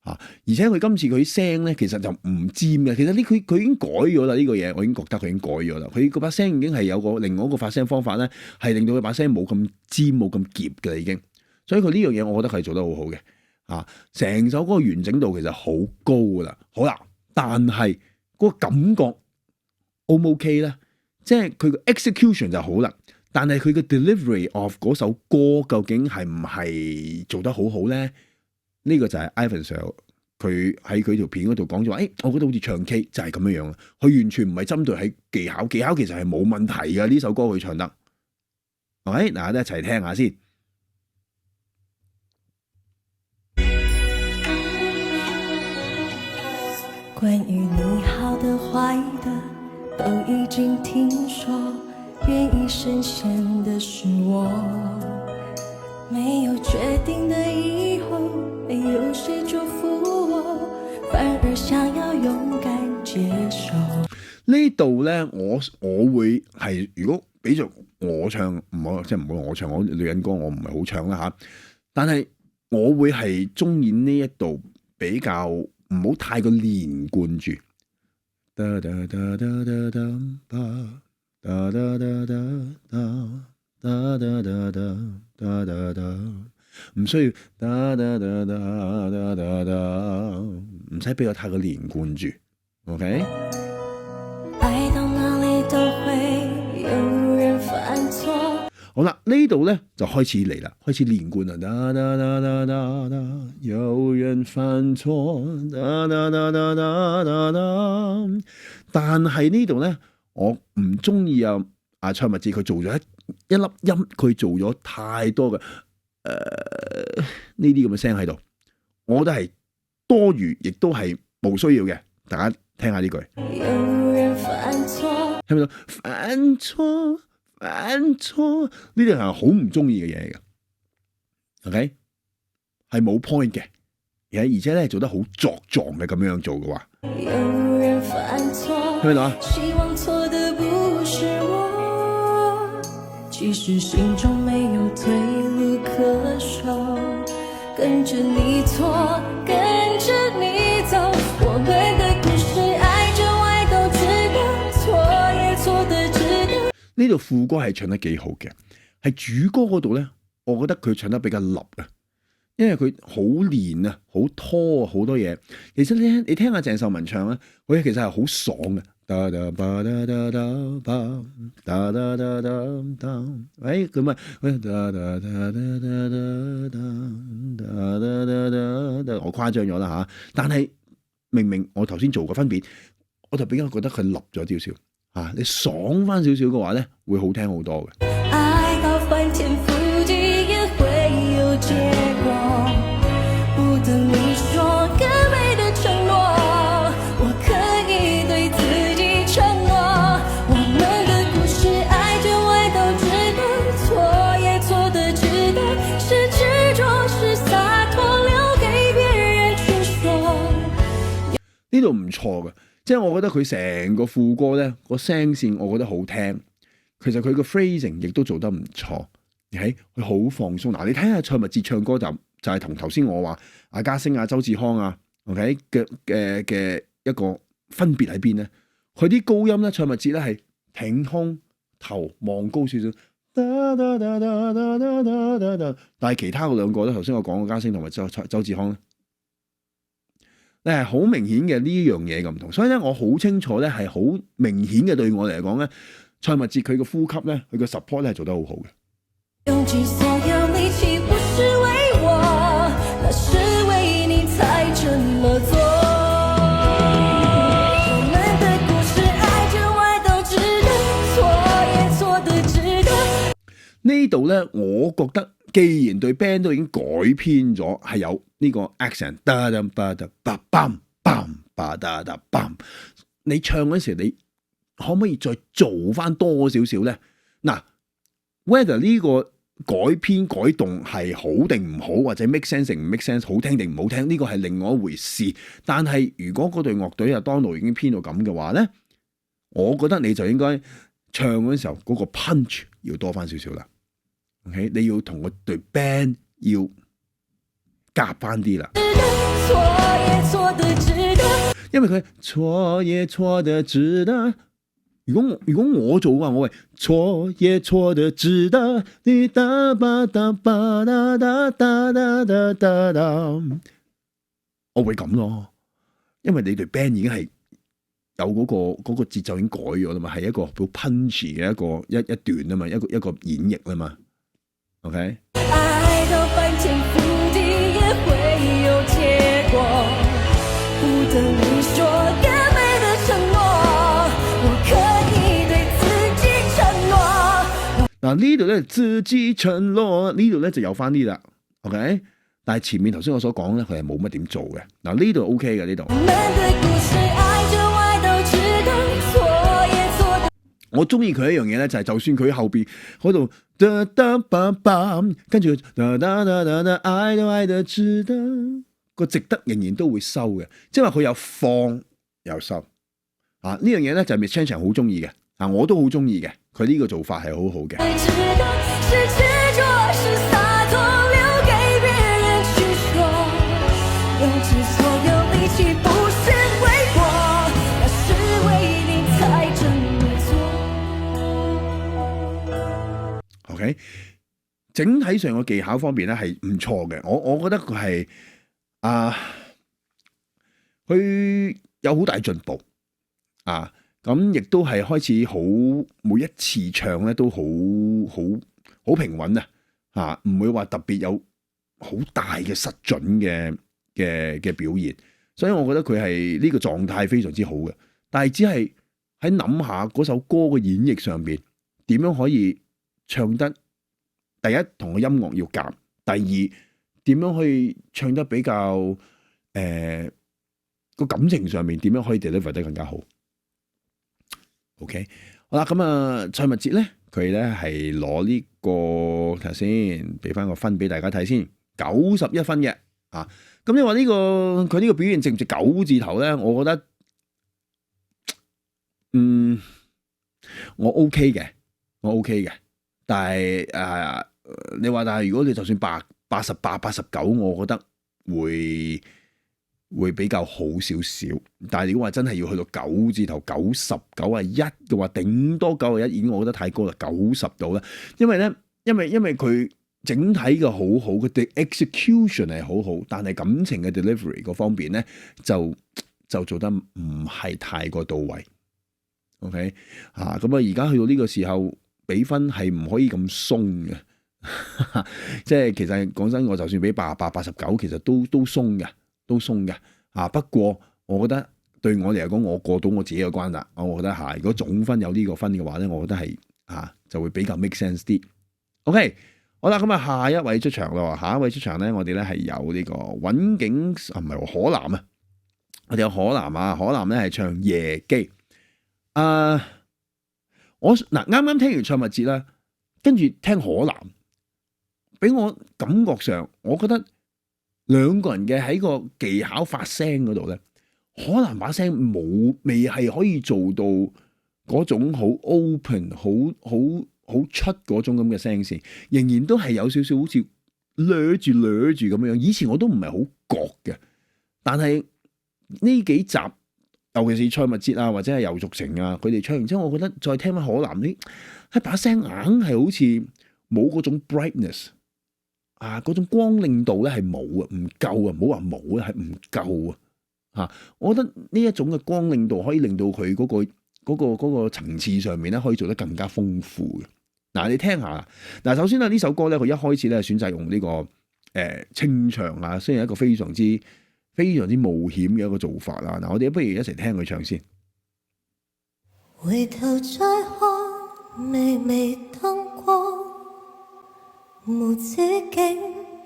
啊！而且佢今次佢聲咧，其實就唔尖嘅。其實佢已經改咗啦，呢個嘢我已經覺得佢已經改咗啦。佢嗰把聲已經係有個另外一個發聲方法咧，係令到佢把聲冇咁尖、冇咁澀嘅啦已經。所以佢呢樣嘢，我覺得佢係做得好好嘅。成首歌完整度其實好高噶啦，好啦，但係個感覺 O 唔 OK 咧？即係佢個 execution 就好啦，但係佢嘅 delivery of 嗰首歌究竟係唔係做得好好咧？呢個就係 Ivan Sir 佢喺佢條片嗰度講咗話，我覺得好似唱 K 就係咁樣樣啦，佢完全唔係針對喺技巧其實係冇問題嘅，呢首歌佢唱得，嗱，大家一齊聽下先。關於你好的壞的都已經聽說，願意深陷的是我，沒有決定的以後，沒有誰祝福我，反而想要勇敢接受。呢度咧，我會係如果俾咗我唱，唔好我唱，我女人歌我唔係好唱啦嚇，但係我會係中意呢一度比較。唔好太過連貫住，唔需要，唔使俾我太過連貫住 ，OK？愛到哪裡都會有人犯錯。好啦，呢度咧就開始嚟啦，開始連貫啦。有人犯錯，但係呢度咧，我唔中意阿蔡密哲佢做咗一粒音，佢做咗太多嘅呢啲咁嘅聲喺度，我覺得係多餘，亦都係冇需要嘅。大家聽下呢句，有人犯錯，聽唔到？犯錯。犯錯呢啲係好唔中意嘅嘢嚟嘅 ，OK 係冇 point 嘅，而且咧做得好作狀嘅咁樣做嘅話，有人犯錯，聽唔到啊？希望錯的不是我，其實心中沒有退路可守，跟着你錯，跟着你走，我們的故事愛就愛到值得，錯也錯得值得。呢度副歌係唱得幾好嘅，係主歌嗰度咧，我覺得佢唱得比較立啊，因為佢好連啊，好拖啊，好多嘢。其實你聽下鄭秀文唱啊，佢其實係好爽嘅。咁啊，我誇張咗啦嚇，但係明明我頭先做過分別，我就比較覺得佢立咗少少嚇，你爽翻少少嘅話咧，會好聽好多嘅。愛到翻天覆地也會有結果，不等你說更美的承諾，我可以對自己承諾，我們的故事愛就愛到值得，錯也錯得值得，是執着是灑脫，留給別人去說。呢度唔錯嘅，即係我覺得佢成個副歌咧個聲線，我覺得好聽。其實佢個 phrasing 亦都做得唔錯，佢好放鬆。嗱，你睇下蔡密哲唱歌就係同頭先我話阿嘉星啊、周志康啊 ，OK 嘅一個分別喺邊咧？佢啲高音咧，蔡密哲咧係挺胸頭望高少少，但係其他嗰兩個咧，頭先我講嘅嘉星同埋周志康咧，你係好明顯嘅呢樣嘢嘅唔同。所以咧，我好清楚咧，係好明顯嘅對我嚟講咧。蔡密哲佢個呼吸咧，佢個 support 咧係做得好好嘅。用盡所有力氣不是為我，那是為你才這麼做。我們的故事愛就愛到值得，錯也錯得值得。呢度咧，我覺得既然對 band 都已經改編咗，係有呢個 accent，你唱嗰時你可唔可以再做翻多少少咧？嗱 ，whether 呢個改編改動係好定唔好，或者 make sense 定唔 make sense， 好聽定唔好聽，呢個係另外一回事。但係如果嗰隊樂隊啊當奴已經編到咁嘅話咧，我覺得你就應該唱嗰陣時候嗰個 punch 要多翻少少啦。OK， 你要同個隊 band 要夾翻啲啦。因為佢錯也錯得值得。如果我做嘅話，我會錯也錯得值得，你噠吧噠吧噠噠噠噠噠噠噠，我會咁咯。因為你隊 band 已經係有嗰個節奏已經改咗啦嘛，係一個好 punchy 嘅一段啊嘛，一個演繹啦嘛。OK。愛到翻天覆地也會有結果，不等你說更美的承諾，我可以對自己承諾。嗱，呢度咧自己承諾，呢度咧就有翻啲啦 ，OK。但係前面頭先我所講咧，佢係冇乜點做嘅。嗱，呢度 OK 嘅呢度。我中意佢一樣嘢咧，就係就算佢後邊嗰度跟住愛都愛得值得，個值得仍然都會收嘅，即係話佢有放有收啊！呢樣嘢咧就係 Miss Chan 好中意嘅啊，我都好中意嘅，佢呢個做法係好好嘅。OK， 整體上嘅技巧方面咧係唔錯嘅，我覺得佢係佢有好大進步啊！咁亦都係開始好每一次唱咧都好平穩啊！唔會話特別有好大嘅失準嘅表現，所以我覺得佢係呢個狀態非常之好嘅。但係只係喺諗下嗰首歌嘅演繹上邊點樣可以唱得第一同個音樂要夾，第二點樣可以唱得比較個感情上面點樣可以 deliver 得更加好。OK， 好啦，咁啊蔡密哲咧，佢咧係攞呢個睇下先，俾翻個分俾大家睇先，91分嘅啊。咁你話呢個佢呢個表現值唔值9字頭咧？我覺得我 OK 嘅，我 OK 嘅。但係你話但係如果你就算88、89，我覺得會比較好少少。但係如果話真係要去到9字頭90、91嘅話，頂多91已經我覺得太高啦，90度啦。因為咧，因為佢整體嘅好好，佢嘅 execution 係好好，但係感情嘅 delivery 嗰方面咧就做得唔係太過到位。OK 咁啊，而家去到呢個時候。比分係唔可以咁鬆嘅即係其實講真，我就算俾88、89，其實都鬆嘅，都鬆嘅啊。不過我覺得對我嚟講，我過到我自己嘅關啦。我覺得如果總分有呢個分嘅話咧，我覺得係就會比較 make sense 啲。OK， 好啦，咁啊下一位出場啦。下一位出場咧，我哋咧係有呢個尹景唔係可南啊。我哋有可南啊，可南咧係唱夜機。我啱啱聽完唱物節啦，跟住聽可南，俾我感覺上，我覺得兩個人嘅喺個技巧發聲嗰度咧，可南把聲未係可以做到嗰種好 open、好出嗰種咁嘅聲線，仍然都係有少少好似掠住咁樣。以前我都唔係好覺嘅，但係呢幾集，尤其是蔡物節啊，或者係游淑成啊，佢哋唱完之後，我覺得再聽翻可南啲，一把聲硬係好似冇嗰種 brightness 嗰種光亮度咧係冇啊，唔夠啊，唔好話冇啊，係唔夠啊。我覺得呢一種嘅光亮度可以令到佢嗰個層次上面咧可以做得更加豐富嘅。你聽下嗱，首先呢首歌咧，佢一開始咧選擇用呢個清唱啊，雖然係一個非常之冒險嘅一個做法啦。我哋不如一齊聽佢唱先。回頭再看微微燈光，無止境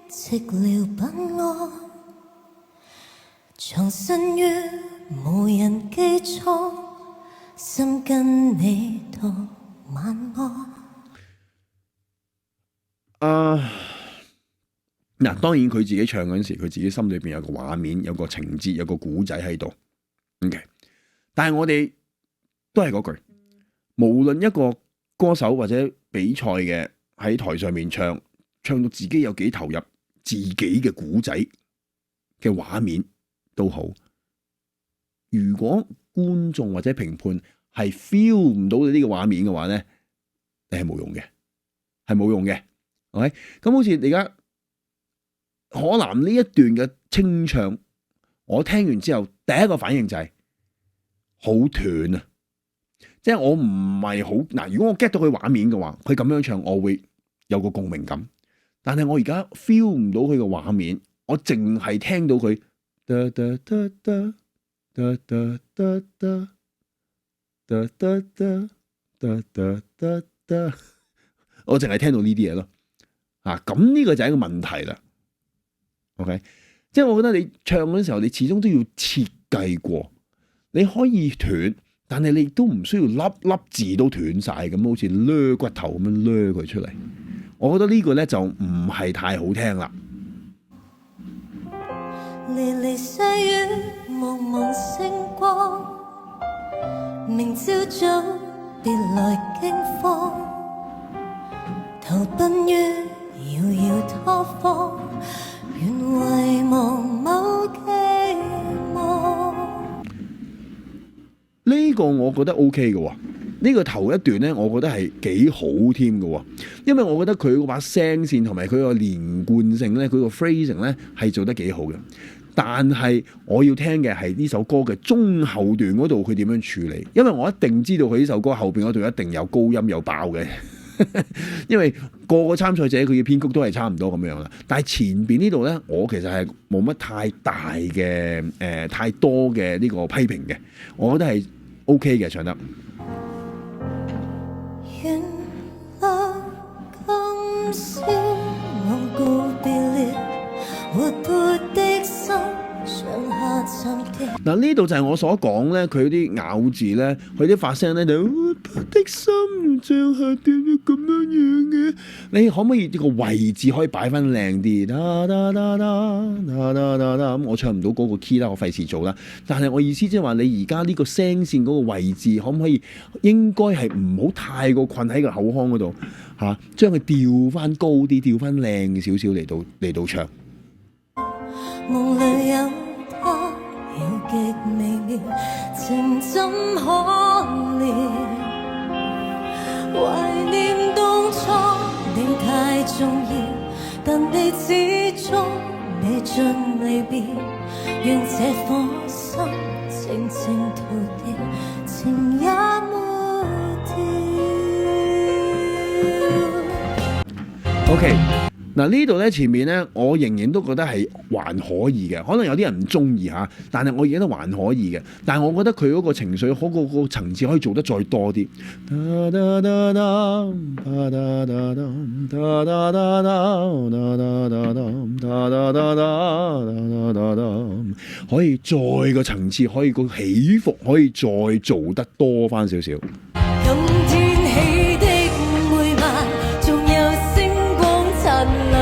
寂寥不安，藏身於無人基礎，心跟你道晚安。當然佢自己唱嗰陣時，佢自己心裏邊有個畫面，有個情節，有個古仔喺度。OK， 但係我哋都係嗰句，無論一個歌手或者比賽嘅喺台上面唱到自己有幾投入，自己嘅古仔嘅畫面都好。如果觀眾或者評判係 feel 唔到你呢個畫面嘅話咧，你係冇用嘅，係冇用嘅。OK， 咁好似你而家可南呢一段嘅清唱，我聽完之後第一個反應就係好斷啊！即係我唔係好如果我 get 到佢畫面嘅話，佢咁樣唱我會有個共鳴感。但係我而家 feel 唔到佢嘅畫面，我淨係聽到佢我淨係聽到呢啲嘢咯。咁呢個就係一個問題啦。OK， 即係我覺得你唱嗰陣時候，你始終都要設計過。你可以斷，但係你都唔需要粒字都斷晒咁，好似掠骨頭咁樣掠佢出嚟。我覺得呢個咧就唔係太好聽啦。離離細雨，濛濛星光，明朝早別來驚慌，投奔於遙遙他方。願遺忘某期望。呢個我覺得 OK 嘅喎，呢個頭一段咧，我覺得係幾好添嘅喎，因為我覺得佢嗰把聲線同埋佢個連貫性咧，佢個 phrasing 咧係做得幾好嘅。但係我要聽嘅係呢首歌嘅中後段嗰度佢點樣處理，因為我一定知道佢呢首歌後邊嗰度一定有高音有爆嘅。因為個參賽者佢嘅編曲都係差唔多咁樣啦，但係前邊呢度咧，我其實係冇乜太大嘅太多嘅呢個批評嘅，我覺得係 OK 嘅唱得。原來今宵我告別了活潑的心，上下沉澱。嗱，呢度就係我所講咧，佢啲咬字咧，佢啲發聲咧就活潑的心上下澱咗咁樣樣嘅。你可唔可以呢個位置可以擺翻靚啲？咁我唱唔到嗰個 key 啦，我費事做啦。但係我意思即係話，你而家呢個聲線嗰個位置可唔可以應該係唔好太過困喺個口腔嗰度嚇，將佢調翻高啲，調翻靚少少嚟到唱。夢裏有他，有極微妙，情怎可料？懷念當初你太重要，但你始終未盡離別，讓這顆心靜靜逃掉，情也沒掉。OK，嗱呢度咧前面咧，我仍然都覺得係還可以嘅，可能有啲人唔中意嚇，但係我而家都還可以嘅。但係我覺得佢嗰個情緒個層次可以做得再多啲。可以再個層次，可以個起伏，可以再做得多翻少少。今天起的每晚，仲有星光燦爛。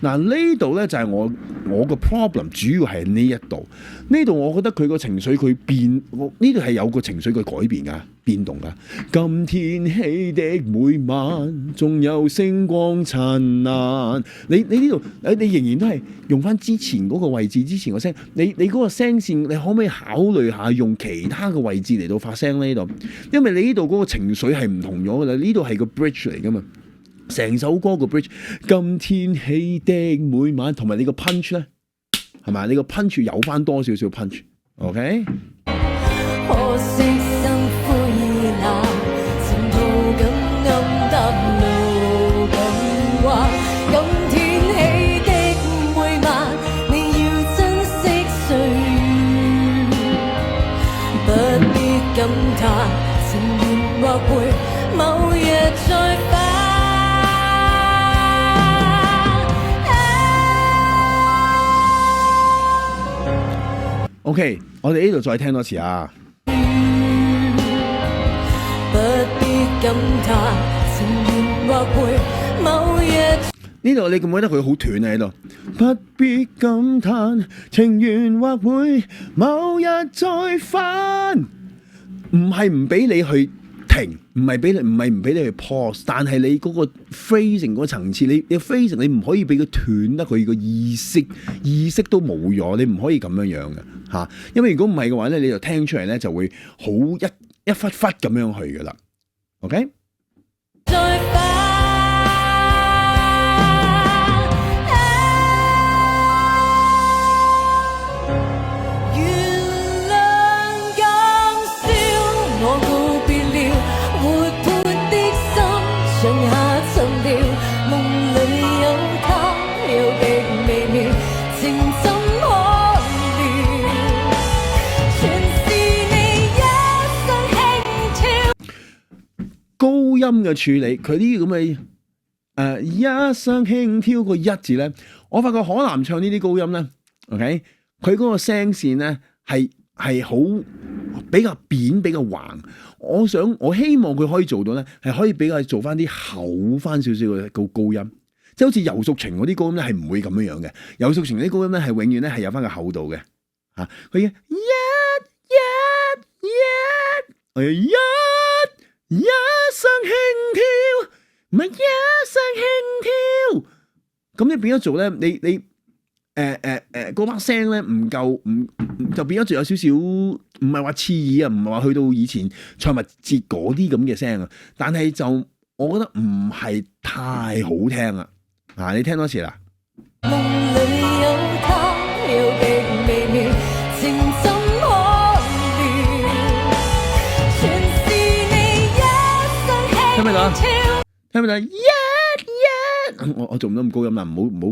嗱呢度咧就係我個 problem，主要係呢一度。呢度我覺得佢個情緒佢變，呢度係有個情緒嘅改變噶，變動噶。今天起的每晚，仲有星光燦爛。你呢度你仍然都係用翻之前嗰個位置，之前個聲。你嗰個聲線，你可唔可以考慮下用其他嘅位置嚟到發聲呢度？因為你呢度嗰個情緒係唔同咗噶啦，呢度係個 bridge 嚟噶嘛。成首歌個 bridge， 今天起的每晚，同埋你個 punch 咧，係咪？你個 punch 有翻多少少 punch，OK？可惜心灰意冷，前途咁暗淡路咁橫。今天起的每晚，你要珍惜歲月，不必感嘆，情緣或會某日再返。OK， 我哋呢度再聽多次啊！不必感嘆，情緣或會某日。呢度你覺唔覺得佢好斷啊？喺度，不必感嘆，情緣或會某日再返。唔係唔俾你去停，唔係唔俾你去 pause， 但係你嗰個 phrasing 嗰個層次，你 phrasing 你唔可以俾佢斷得佢個意識都冇咗，你唔可以咁樣嘅嚇。因為如果唔係嘅話咧，你就聽出嚟咧就會好一忽忽咁樣去噶啦。OK？再返，原諒今宵我告別了，活潑的心像下沉掉，夢裏有他，有極微妙，情怎可料？全是你一生輕佻。高音嘅處理，佢呢啲咁嘅一聲輕佻個一字咧，我發覺可南唱呢啲高音咧 ，OK， 佢嗰個聲線咧係好比較扁比較橫。我希望佢可以做到咧，係可以比較做翻啲厚翻少少嘅高音，即係好似游淑晴嗰啲高音咧係唔會咁樣嘅。游淑晴啲高音咧係永遠咧係有翻個厚度嘅嚇，佢嘅一聲輕佻，唔係一聲輕佻，咁你變咗做咧，你嗰把聲咧唔夠，就變咗做有少少，唔係話刺耳啊，唔係話去到以前蔡密哲嗰啲咁嘅聲啊，但係就我覺得唔係太好聽啊！你聽多次啦。夢裏有他，有極微妙，情怎可料？全是你一生輕佻。聽唔聽到？聽唔聽到？我做唔到咁高音啦，唔好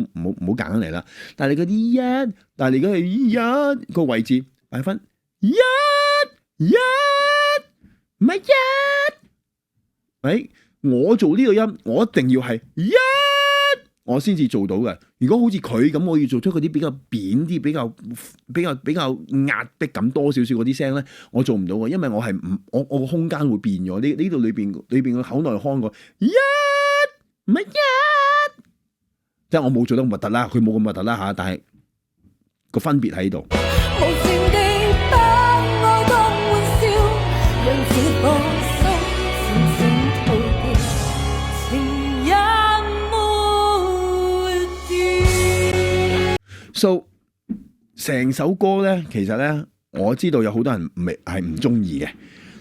夾硬嚟啦。但係你嗰啲但係你而家係一個位置擺翻唔係我做呢個音，我一定要係我先至做到嘅。如果好似佢咁，我要做出嗰啲比較扁啲、比較壓迫感多少少嗰啲聲咧，我做唔到嘅，因為我係我個空間會變咗。呢度裏邊個口內腔個唔係即係我冇做得咁核突啦，佢冇咁核突啦嚇，但係個分別喺度。無情地把愛當玩笑，讓自放心，靜靜逃掉，情也沒掉。So 成首歌咧，其實咧我知道有好多人係唔中意嘅。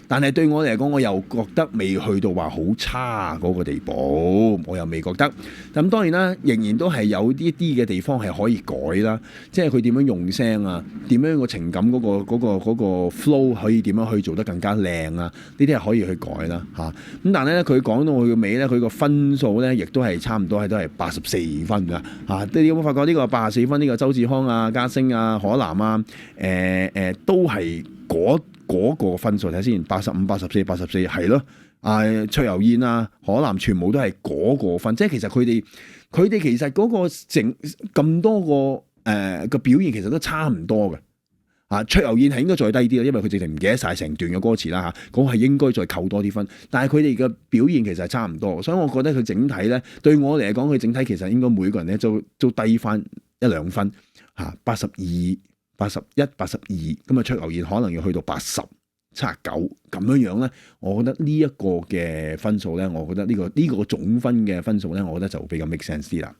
但係對我嚟講，我又覺得未去到話好差嗰個地步，我又未覺得。咁當然啦，仍然都係有啲嘅地方係可以改啦，即係佢點樣用聲啊，點樣個情感嗰個 flow 可以點樣去做得更加靚啊？呢啲係可以去改啦嚇。咁但係咧，佢講到佢嘅尾咧，佢個分數咧，亦都係差唔多都係84分㗎嚇。你有冇發覺呢個84分呢個周志康啊、嘉星啊、可南啊，都係嗰個分數睇先，85、84、84係咯。卓柔燕啊、可南全部都係嗰個分，即係其實佢哋其實嗰個咁多個表現其實都差唔多嘅。卓柔燕係應該再低啲啦，因為佢直情唔記得晒成段嘅歌詞啦嚇，嗰個係應該再扣多啲分。但係佢哋嘅表現其實係差唔多，所以我覺得佢整體咧，對我嚟講，佢整體其實應該每個人咧都低翻1-2分嚇，82、81、82，咁啊卓柔燕可能要去到80、79咁樣咧，我覺得呢一個嘅分數咧，我覺得呢個總分嘅分數咧，我覺得就比較 make sense 啲啦。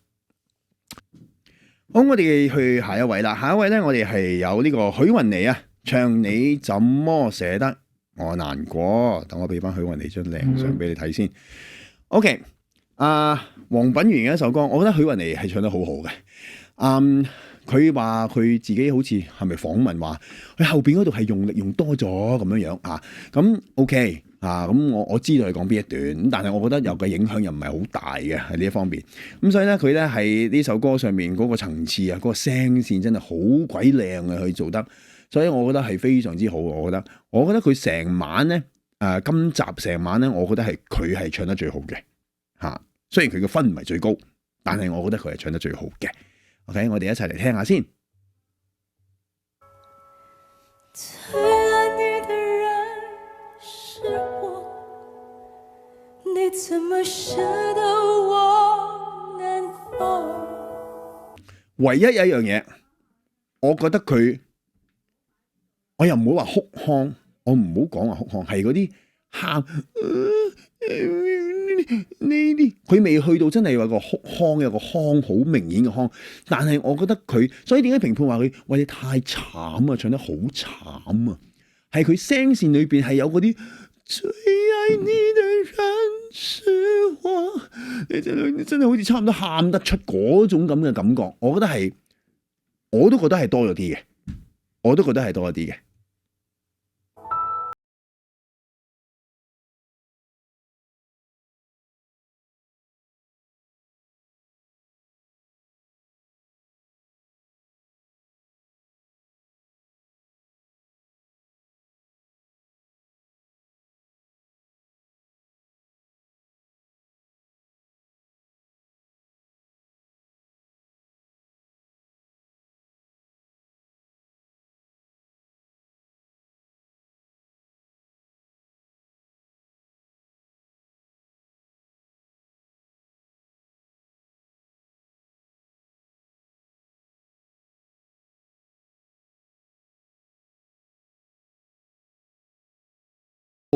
好，我哋去下一位啦。下一位咧，我哋係有呢個許雲妮啊，唱你怎麼捨得我難過。等我俾翻許雲妮張靚相俾你睇先。OK，黃品源嘅一首歌，我覺得許雲妮係唱得好好嘅。佢話佢自己好似係咪訪問話，佢後邊嗰度係用力用多咗咁樣啊。咁 OK。咁我知道佢講邊一段，咁但係我覺得有嘅影響又唔係好大嘅喺呢一方面，咁所以咧佢咧喺呢首歌上面嗰個層次啊，嗰個聲線真係好鬼靚啊，佢做得，所以我覺得係非常之好。我覺得佢成晚咧今集成晚咧，我覺得係佢係唱得最好嘅嚇。雖然佢嘅分唔係最高，但係我覺得佢係唱得最好嘅。OK， 我哋一齊嚟聽下先。你怎麼捨得我難過？唯一有一樣嘢，我覺得佢，我又唔好話哭腔，我唔好講話哭腔，係嗰啲喊呢啲，佢未去到真係有個哭腔，有個腔好明顯嘅腔，但係我覺得佢，所以點解評判話佢，喂，你太慘啊，唱得好慘啊，係佢聲線裏邊係有嗰啲。最愛你的人是我，你真係好似差唔多喊得出嗰種咁嘅感覺，我都覺得係多咗啲嘅，我都覺得係多咗啲嘅。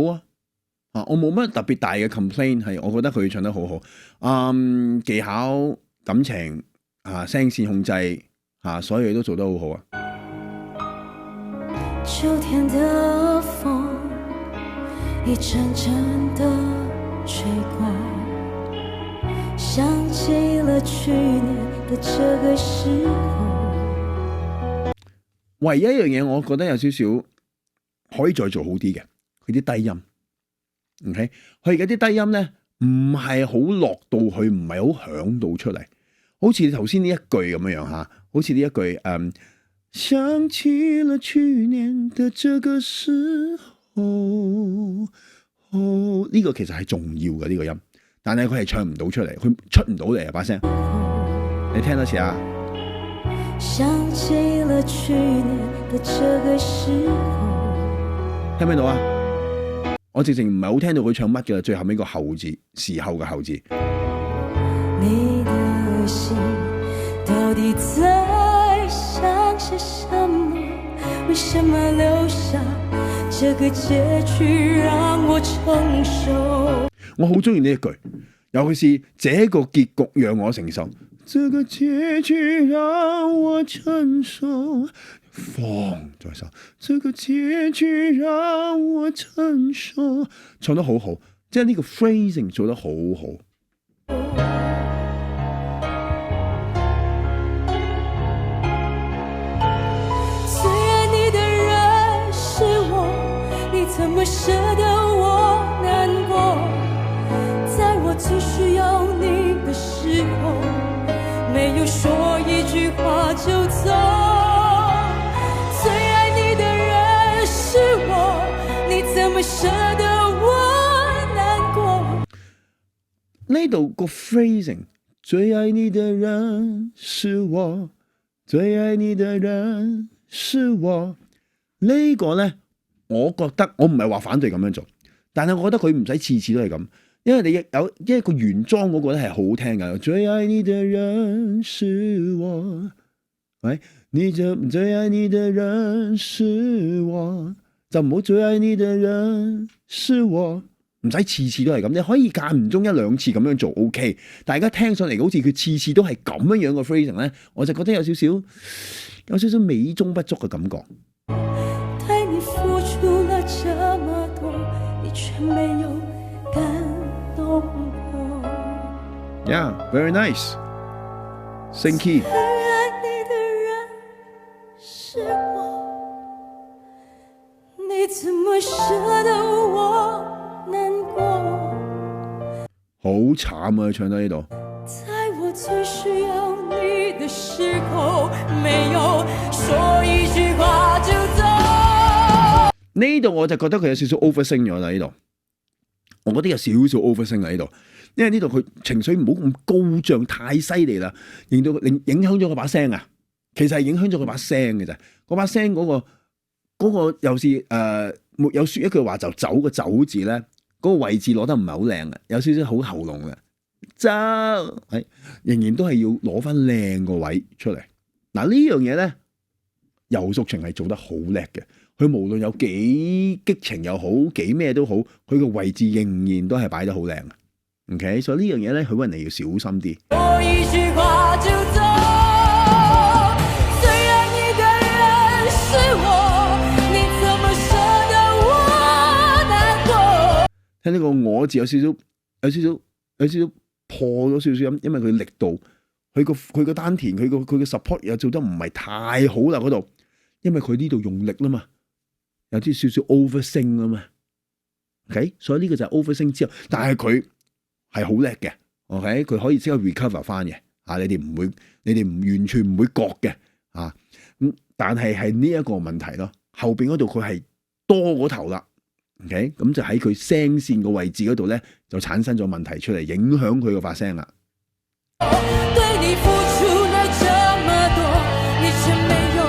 好啊，我冇乜特別大嘅 complaint， 係我覺得佢唱得好好，技巧、感情聲線控制所有嘢都做得好好啊。秋天的風一陣陣的吹過，想起了去年的這個時候。唯一一樣嘢，我覺得有少少可以再做好啲嘅。佢啲低音 ，OK， 佢而家啲低音咧唔係好落到去，唔係好響到出嚟，好似頭先呢一句咁樣樣嚇，好似呢一句想起了去年的這個時候，呢個其實係重要嘅呢個音，但係佢係唱唔到出嚟，佢出唔到嚟啊把聲，你聽多次啊。想起了去年的這個時候，聽唔聽到啊？我直情唔係好聽到佢唱乜嘅，最後尾個後字，時候嘅後字。你的心到底在想些什麼？為什麼留下這個結局讓我承受？我好中意呢一句，尤其是這個結局讓我承受。這個結局讓我承受。放在手，這個結局讓我承受，唱得好好，即係呢個 phrasing 做得好好。最愛你的人是我，你怎麼捨得我難過？在我最需要你的時候，沒有說一句話就走。最愛你的人是我，你怎麼捨得我難過？呢度個 phrasing， 最愛你的人是我，最愛你的人是我，呢個呢，我覺得我唔係話反對咁樣做，但係我覺得佢唔使次次都係咁，因為你有一個原裝嗰個咧係好聽㗎，最愛你的人是我，喂，你就最愛你的人是我，就唔好最愛你的人是我。唔使次次都係咁，你可以間唔中一兩次咁樣做 OK。大家聽上嚟好似佢次次都係咁樣嘅 phrasing 咧，我就覺得有少少美中不足嘅感覺。對你付出了這麼多，你卻沒有感動過。Yeah, very nice. Sing key. 最愛你的人是我，你怎麼捨得我難過？好慘啊！唱到呢度，在我最需要你的時候，沒有說一句話就走。呢度我就覺得佢有少少 oversing 咗啦。呢度我覺得有少少 oversing 喺呢度，因為呢度佢情緒唔好咁高漲，太犀利啦，令影響咗佢把聲啊。其實係影響咗佢把聲嘅啫。嗰把聲嗰個又是沒有說一句話就走個走字咧。嗰個位置攞得唔係好靚啊，有少少好喉嚨嘅，走係仍然都係要攞翻靚個位出嚟。嗱呢樣嘢咧，游淑晴係做得好叻嘅。佢無論有幾激情又好，幾咩都好，佢個位置仍然都係擺得好靚。OK， 所以呢樣嘢咧，許雲妮要小心啲。說一句話就走，最愛你的人是我，你怎麼捨得我難過？聽呢個我字有少少破咗少少音，因為佢力度，佢個丹田，佢個 support 又做得唔係太好啦嗰度，因為佢呢度用力啦嘛，有啲少少 oversing 啊嘛。OK， 所以呢個就係 oversing 之後，但係佢係好叻嘅。OK， 佢可以即刻 recover 翻嘅。你哋唔完全唔會覺嘅。但係呢一個問題咯，後邊嗰度佢係多嗰頭啦。OK， 咁就喺佢聲線個位置嗰度咧，就產生咗問題出嚟，影響佢個發聲啦。對你付出了這麼多，你卻沒有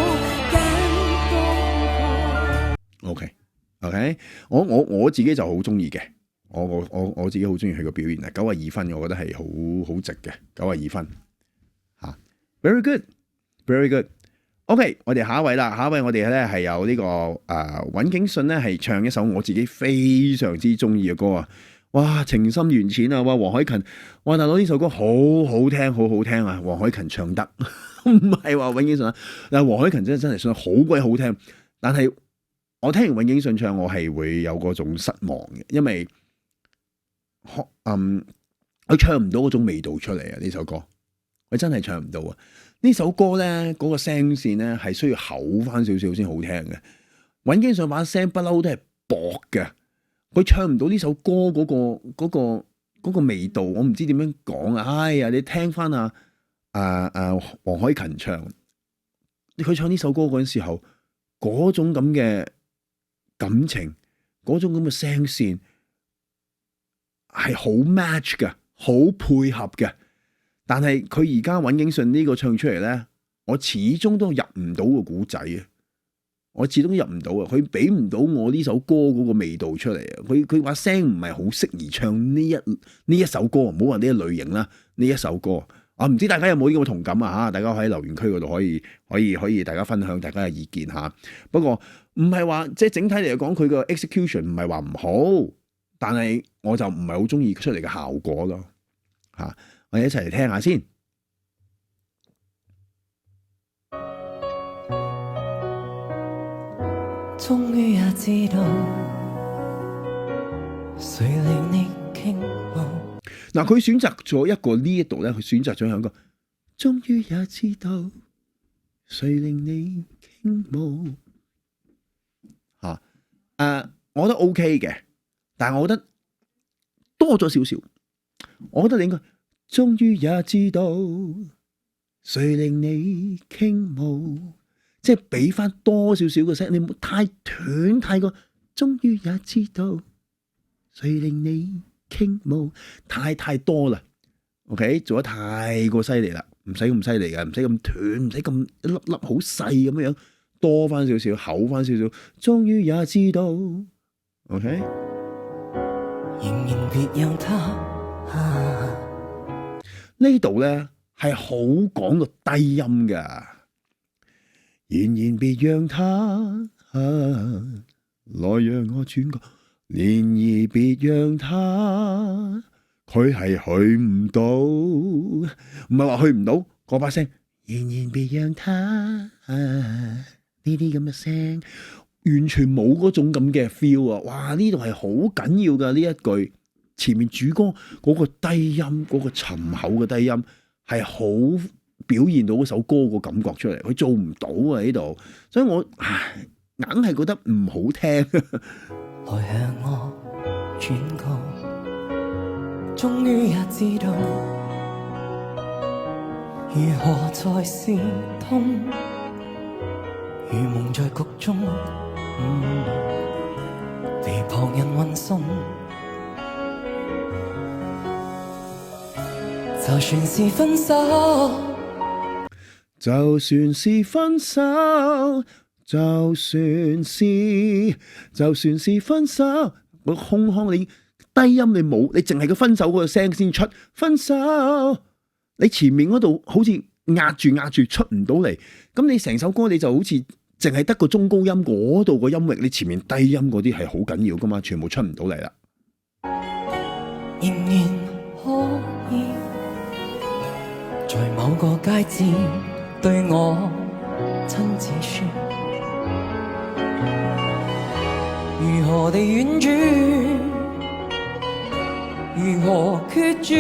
感動過。OK， 我自己就好中意嘅，我自己好中意佢個表現啊，92分，我覺得係好值嘅，92分嚇，very good，very good。OK， 我哋下一位啦，下一位我哋咧係有呢個尹景信咧係唱一首我自己非常之中意嘅歌啊！哇，情深緣淺啊！哇，黃凱芹，哇大佬呢首歌好好聽，好好聽啊！黃凱芹唱得唔係話尹景信啊，但係黃凱芹真係唱得好鬼好聽。但係我聽完尹景信唱，我係會有嗰種失望嘅，因為佢唱唔到嗰種味道出嚟啊！呢首歌佢真係唱唔到啊！呢首歌咧，嗰個聲線咧係需要厚翻少少先好聽嘅。尹經上把聲不嬲都係薄嘅，佢唱唔到呢首歌嗰個味道，我唔知點樣講啊！哎呀，你聽翻黃凱芹唱，佢唱呢首歌嗰陣時候，嗰種咁嘅感情，嗰種咁嘅聲線係好 match 嘅，好配合嘅。但係佢而家尹景信呢個唱出嚟咧，我始終都入唔到個古仔啊！我始終入唔到啊！佢俾唔到我呢首歌嗰個味道出嚟啊！佢把聲唔係好適宜唱呢一首歌，唔好話呢一類型啦，呢一首歌啊，唔知大家有冇呢個同感啊？嚇，大家喺留言區嗰度可以大家分享大家嘅意見嚇。不過唔係話即係整體嚟講，佢個 execution 唔係話唔好，但係我就唔係好中意出嚟嘅效果咯嚇。我哋一齊嚟聽下先。終於也知道，誰令你傾慕。嗱，佢選擇咗一個呢一度咧，佢選擇咗兩個，終於也知道誰令你傾慕嚇。我覺得 OK 嘅，但係我覺得多咗少少。我覺得你應該終於也知道誰令你傾慕，即係俾翻多少少嘅聲，你唔好太斷太過。終於也知道誰令你傾慕，太多啦。OK， 做得太過犀利啦，唔使咁犀利嘅，唔使咁斷，唔使咁一粒粒好細咁樣，多翻少少，厚翻少少。終於也知道 ，OK。仍然別讓他呢度咧係好講個低音噶，仍然別讓他來讓我轉角，然而別讓他，佢係去唔到，唔係話去唔到嗰把聲，仍然別讓他呢啲咁嘅聲。完全冇嗰種咁嘅 feel 啊！哇，呢度係好緊要噶，呢一句前面主歌嗰個低音，嗰個沉厚嘅低音係好表現到嗰首歌個感覺出嚟，佢做唔到啊呢度，所以我硬係覺得唔好聽。來向我轉告，終於也知道如何才是痛，如夢在局中。被旁人運送，就算是分手，就算是分手，就算是分手，個空腔你低音你冇，你淨係個分手嗰個聲先出，分手你前面嗰度好似壓住出唔到嚟，咁你成首歌你就好似淨係得個中高音嗰度個音域，你前面低音嗰啲係好緊要噶嘛，全部出唔到嚟啦。仍然可以在某個佳節對我親自說，如何地婉轉，如何決絕，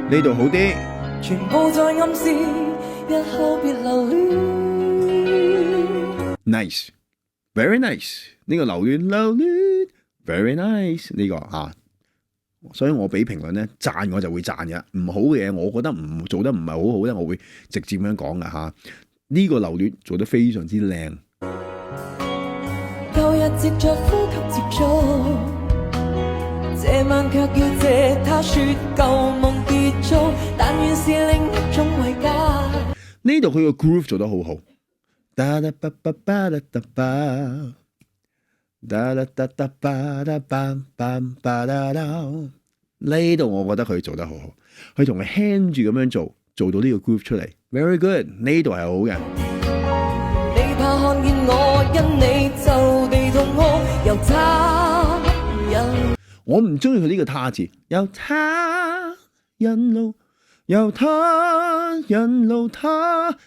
呢度好啲，全部在暗示，日後別留戀。Nice, very nice。呢個留戀 very nice 呢個所以我俾評論咧，讚我就會讚嘅，唔好嘅嘢我覺得唔做得唔係好好咧，我會直接咁樣講噶嚇。呢個留戀做得非常之靚。舊日藉着呼吸接觸，這晚卻要借他説舊夢結束，但願是另一種慰藉。呢度佢個 groove 做得好好。呢度我覺得佢做得好好，佢同佢 hand 住咁樣做到呢個 groove 出嚟 ，very good。呢度係好嘅。你怕看見我因你就地痛哭，由他人。我唔中意佢呢個他字，由他人路，由他人路，他。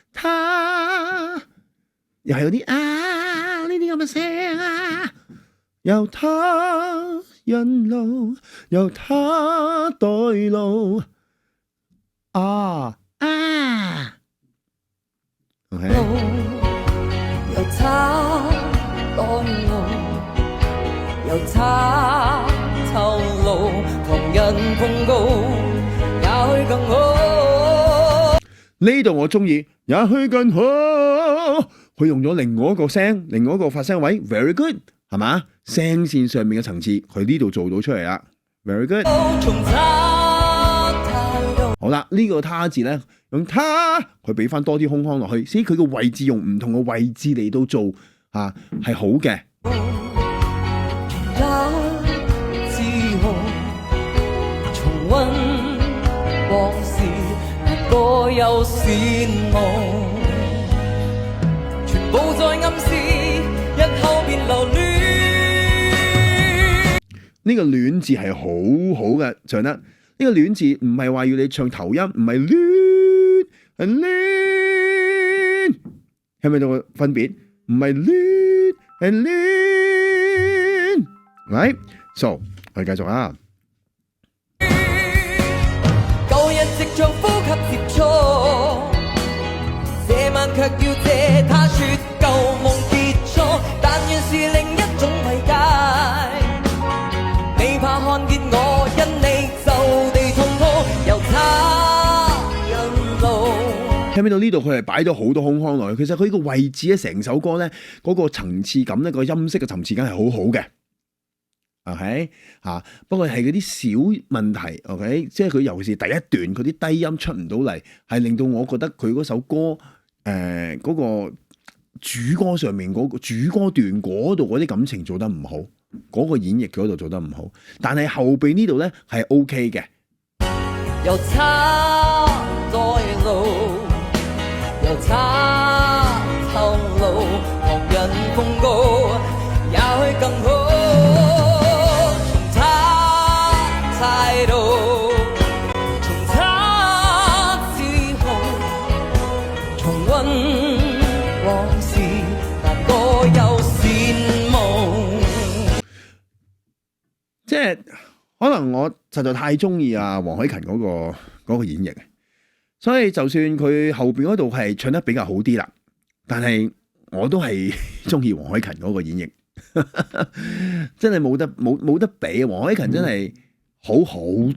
又係有啲呢啲咁嘅聲啊，由他引路，由他帶路OK， 由他帶路，由他透露，旁人控告，也許更好。呢度我中意，也許更好。佢用咗另外一個聲，另外一個發聲位 ，very good， 係嘛？聲線上面嘅層次，佢呢度做到出嚟啦 ，very good。好啦，呢個他字咧，用他，佢俾翻多啲空腔落去，所以佢個位置用唔同嘅位置嚟到做係好嘅。重溫往事，個又是夢。全部在暗示，日後別留戀。呢個戀字係好好嘅，唱得呢個戀字唔係話要你唱頭音，唔係戀，係戀，係咪到個分別？唔係戀， and lean。right so 我哋繼續啊。舊日藉着呼吸接觸，這晚卻要借他說舊夢結束，但願是另一種慰藉。你怕看見我因你就地痛哭，又差人路。聽唔聽到呢度佢係擺咗好多空腔落去，其實佢呢個位置咧，成首歌咧嗰個層次感咧，個音色嘅層次感係好好嘅。OK 不過係嗰啲小問題 ，OK， 即係佢尤其是第一段佢啲低音出唔到嚟，係令到我覺得佢嗰首歌嗰個主歌上面嗰個主歌段嗰度嗰啲感情做得唔好，嗰個演繹嗰度做得唔好，但係後邊呢度咧係 OK 嘅。又差在路，又差透露，旁人奉告，也許更好。態度，從他之後，重溫往事，但多有羨慕。即係可能我實在太中意啊黃凱芹嗰個演繹，所以就算佢後邊嗰度係唱得比較好啲啦，但係我都係中意黃凱芹嗰個演繹，真係冇得比，黃凱芹真係。好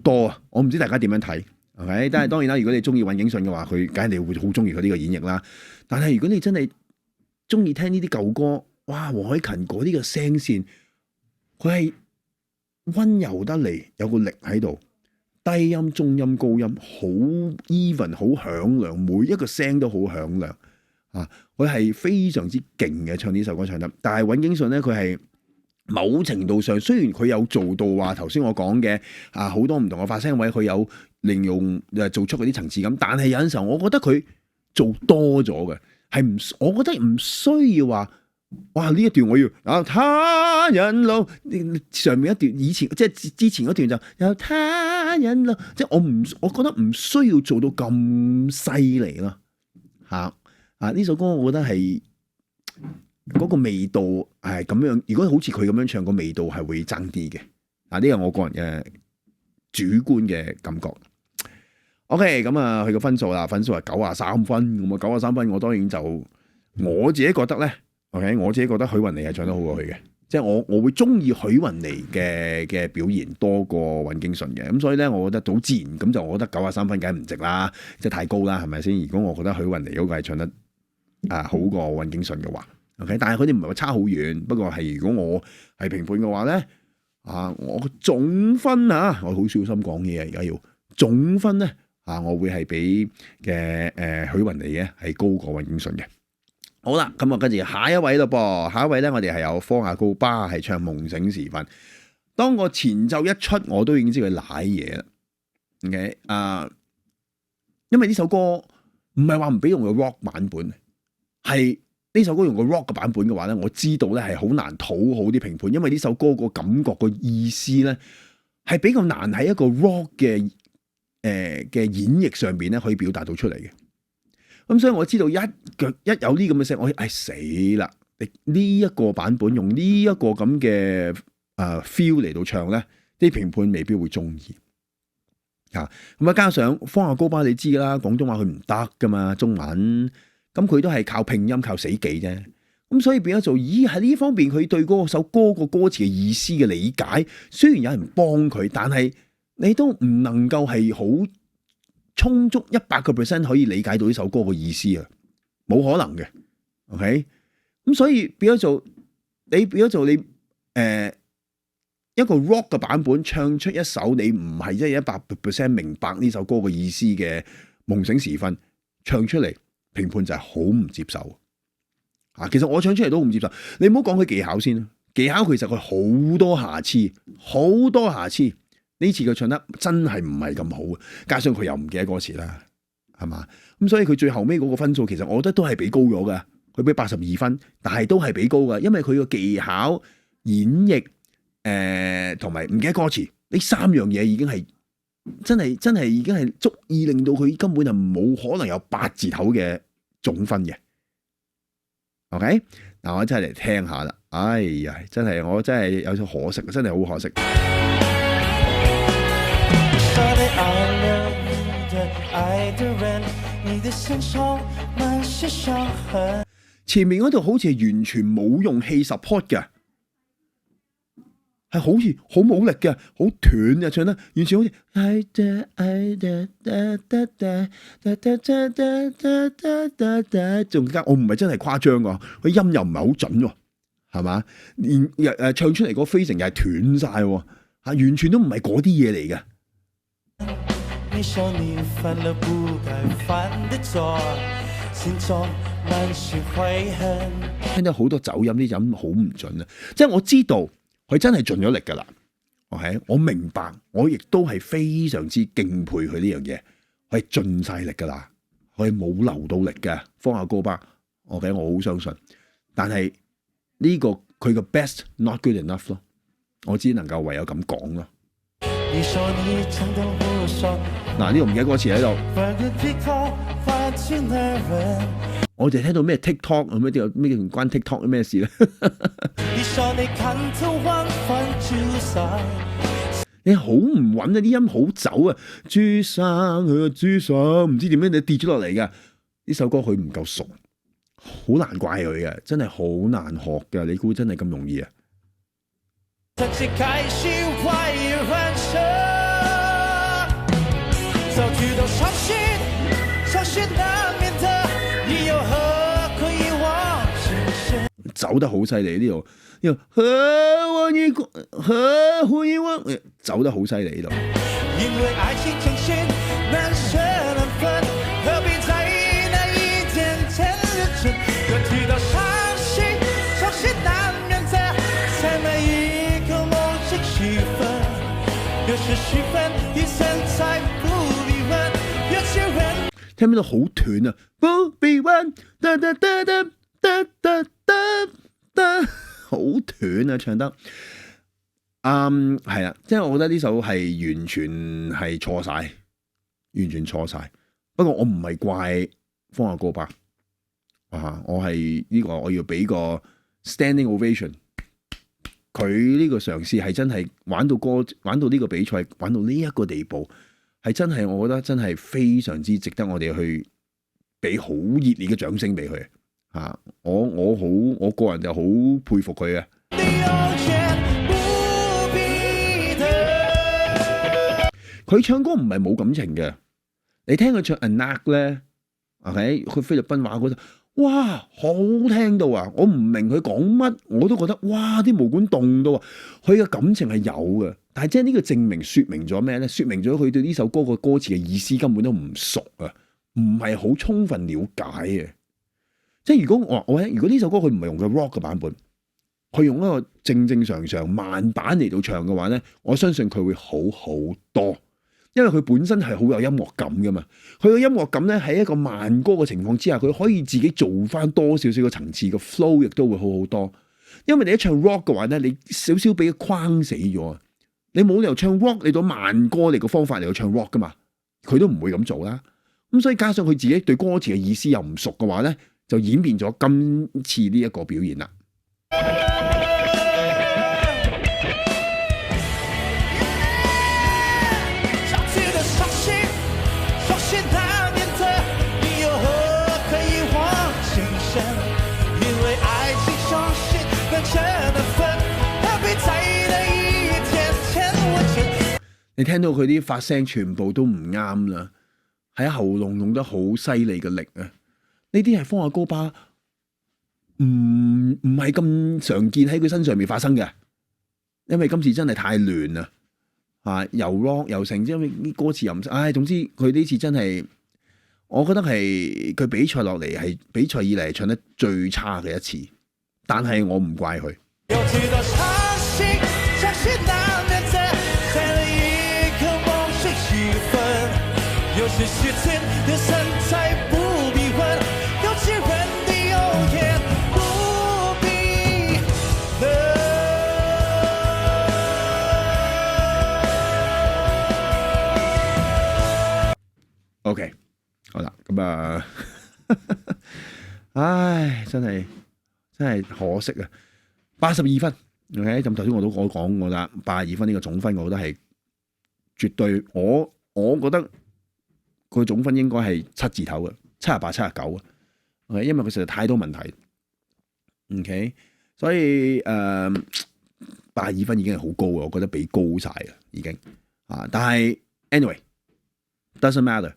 多啊！我唔知大家點樣睇，OK？但係當然啦，如果你中意尹景信嘅話，佢梗係你會好中意佢呢個演繹啦。但係如果你真係中意聽呢啲舊歌，哇！黃凱芹嗰啲嘅聲線，佢係溫柔得嚟，有個力喺度，低音、中音、高音，好 even， 好響亮，每一個聲都好響亮啊！佢係非常之勁嘅唱呢首歌唱得，但係尹景信咧，佢係。某程度上，雖然佢有做到話頭先我講嘅好多唔同嘅發聲位，佢有利用做出嗰啲層次感，但係有陣時候，我覺得佢做多咗嘅，係唔，我覺得唔需要話，哇呢一段我要他人路，上面一段以前即係之前嗰段就有他人路，即係我覺得唔需要做到咁犀利咯，呢首歌我覺得係。嗰個味道係咁樣，如果好似佢咁樣唱，個味道係會爭啲嘅。呢個我個人嘅主觀嘅感覺。OK，咁佢個分數啦，分數係93分。咁93分，我當然就我自己覺得咧。OK， 我自己覺得許雲妮係唱得好過佢嘅，即係我會中意許雲妮嘅表現多過尹經順嘅。咁所以咧，我覺得好自然，咁就我覺得93分梗係唔值啦，即係太高啦，係咪先？如果我覺得許雲妮嗰個係唱得好過尹經順嘅話。OK， 但係佢哋唔係話差好遠，不過係如果我係評判嘅話咧，我總分我好小心講嘢而家要總分咧我會係比嘅許雲妮嘅係高過尹經順嘅。好啦，咁啊跟住下一位咯噃，下一位咧我哋係有方亞高巴係唱夢醒時分。當個前奏一出，我都已經知佢瀨嘢啦。OK， 因為呢首歌唔係話唔俾用個 rock 版本，係。呢首歌用個 rock 嘅版本嘅話咧，我知道咧係好難討好啲評判，因為呢首歌個感覺個意思咧係比較難喺一個 rock 嘅演繹上邊咧可以表達到出嚟嘅。咁所以我知道一有呢咁嘅聲，我死啦！呢一個版本用呢一個咁嘅feel 嚟到唱咧，啲評判未必會中意。咁加上方亞高巴你知噶啦，廣東話佢唔得噶嘛，中文。咁佢都係靠拼音靠死記啫，咁所以變咗做，喺呢方面佢對嗰首歌個歌詞嘅意思嘅理解，雖然有人幫佢，但係你都唔能夠係好充足100% 可以理解到呢首歌嘅意思啊，冇可能嘅 ，OK？ 咁所以變咗做你一個 rock 嘅版本唱出一首你唔係真係100% 明白呢首歌嘅意思嘅夢醒時分唱出嚟。評判就係好唔接受其實我唱出嚟都唔接受。你唔好講佢技巧先啦，技巧其實佢好多瑕疵，好多瑕疵。呢次佢唱得真係唔係咁好，加上佢又唔記得歌詞啦，係嘛？咁所以佢最後尾嗰個分數，其實我覺得都係俾高咗噶。佢俾82分，但係都係俾高噶，因為佢個技巧、演繹同埋唔記得歌詞呢3樣嘢已經係。真係已經係足以令到佢根本就冇可能有8字頭嘅總分嘅。OK， 嗱我真係嚟聽下啦。哎呀，真係我真係有啲可惜，真係好可惜。说的爱了你的爱的人，你的身上满是伤痕。前面嗰度好似係完全冇用氣 support 嘅，係好似好冇力嘅，好斷嘅唱得，完全好似愛的愛的噠噠噠噠噠噠噠噠噠噠，仲加我唔係真係誇張㗎，佢音又唔係好準喎，係嘛？連唱出嚟個 phrasing 又係斷晒喎，完全都唔係嗰啲嘢嚟嘅。你說你犯了不該犯的錯，心中滿是悔恨。聽到好多走音，啲音好唔準啊！即係我知道佢真係盡咗力㗎啦。OK， 我明白，我亦都係非常之敬佩佢呢樣嘢，佢係盡晒力㗎啦，佢係冇留到力嘅。方亞哥巴 ，OK， 我好相信。但係呢個佢嘅 best not good enough 咯，我只能夠唯有咁講咯。你說你真的不爽。嗱，呢度唔記得歌詞喺度，我就聽到咩 TikTok 咁咩咩關 TikTok 咩事咧？你好唔穩啊！啲音好走啊！朱生佢個朱生唔知點樣你跌咗落嚟㗎。呢首歌佢唔夠熟，好難怪佢嘅，真係好難學㗎。你估真係咁容易啊？早知道傷心，傷心難免的，你又何苦一往情深？走得好犀利呢度，呢度何苦一往，走得好犀利呢度。因為愛情真心難捨難分，何必在意那一點點認真？早知道傷心，傷心難免的，才每一個夢醒時分，有時時分，一生才不。聽到好斷啊！不必問，噠噠噠噠噠噠噠噠，好斷啊！唱得，係啦，即係我覺得呢首係完全係錯晒，完全錯晒。不過我唔係怪方亞哥巴我係呢個我要俾個 standing ovation。佢呢個嘗試係真係玩到呢個比賽，玩到呢一個地步。係真係，我覺得真係非常之值得我哋去俾好熱烈嘅掌聲俾佢嚇。我個人就好佩服佢嘅。佢唱歌唔係冇感情嘅，你聽佢唱 Anak 咧，OK， 佢菲律賓話嗰度，哇，好聽到啊！我唔明佢講乜，我都覺得哇，啲毛管凍到啊！佢嘅感情係有嘅。但係即係呢個證明説明咗咩咧？説明咗佢對呢首歌個歌詞嘅意思根本都唔熟啊，唔係好充分了解嘅。即係如果如果呢首歌佢唔係用嘅 rock 嘅版本，佢用一個正常慢版嚟到唱嘅話咧，我相信佢會好好多，因為佢本身係好有音樂感噶嘛。佢嘅音樂感咧喺一個慢歌嘅情況之下，佢可以自己做翻多少少嘅層次，個 flow 亦都會好好多。因為你一唱 rock 嘅話咧，你少少俾佢框死咗。你冇理由唱 rock 嚟到慢歌嚟個方法嚟到唱 rock 噶嘛，佢都唔會咁做啦。咁所以加上佢自己對歌詞嘅意思又唔熟嘅話咧，就演變咗今次呢一個表現啦。你聽到佢啲發聲全部都唔啱啦，喺喉嚨用得好犀利嘅力啊！呢啲係方亞哥巴唔係咁常見喺佢身上面發生嘅，因為今次真係太亂啦，又 rock 又成，因為啲歌詞又唔識，總之佢呢次真係，我覺得係佢比賽落嚟係比賽以嚟唱得最差嘅一次，但係我唔怪佢。有時雪天的身材不必問，有些人的優點不必問。OK， 好啦，咁唉，真係真係可惜啊！82分 ，OK， 咁頭先我講過啦，82分呢個總分，我覺得係絕對，我覺得佢總分應該係7字頭嘅，78、79啊，OK， 因為佢實在太多問題，OK， 所以82分已經係好高啊，我覺得比高晒啦，已經啊，但係 anyway，doesn't matter，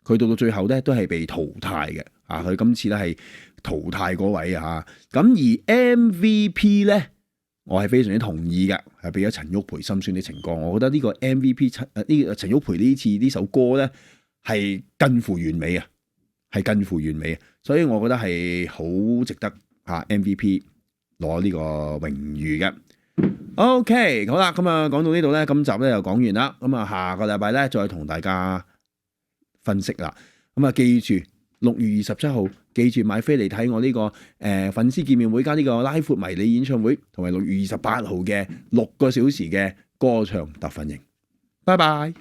佢到最後咧都係被淘汰嘅，啊，佢今次咧係淘汰嗰位啊，咁而 MVP 咧，我係非常之同意嘅，係俾咗陳玉培心酸的情歌，我覺得呢個 MVP 呢個陳玉培呢次呢首歌咧係近乎完美啊，係近乎完美啊，所以我覺得係好值得MVP 攞呢個榮譽嘅。OK， 好啦，咁啊講到呢度咧，今集咧就講完啦。咁啊，下個禮拜咧再同大家分析啦。咁啊，記住6月27號，記住買飛嚟睇我呢個粉絲見面會加呢個拉闊迷你演唱會，同埋6月28號嘅6個小時嘅歌唱特訓營。拜拜。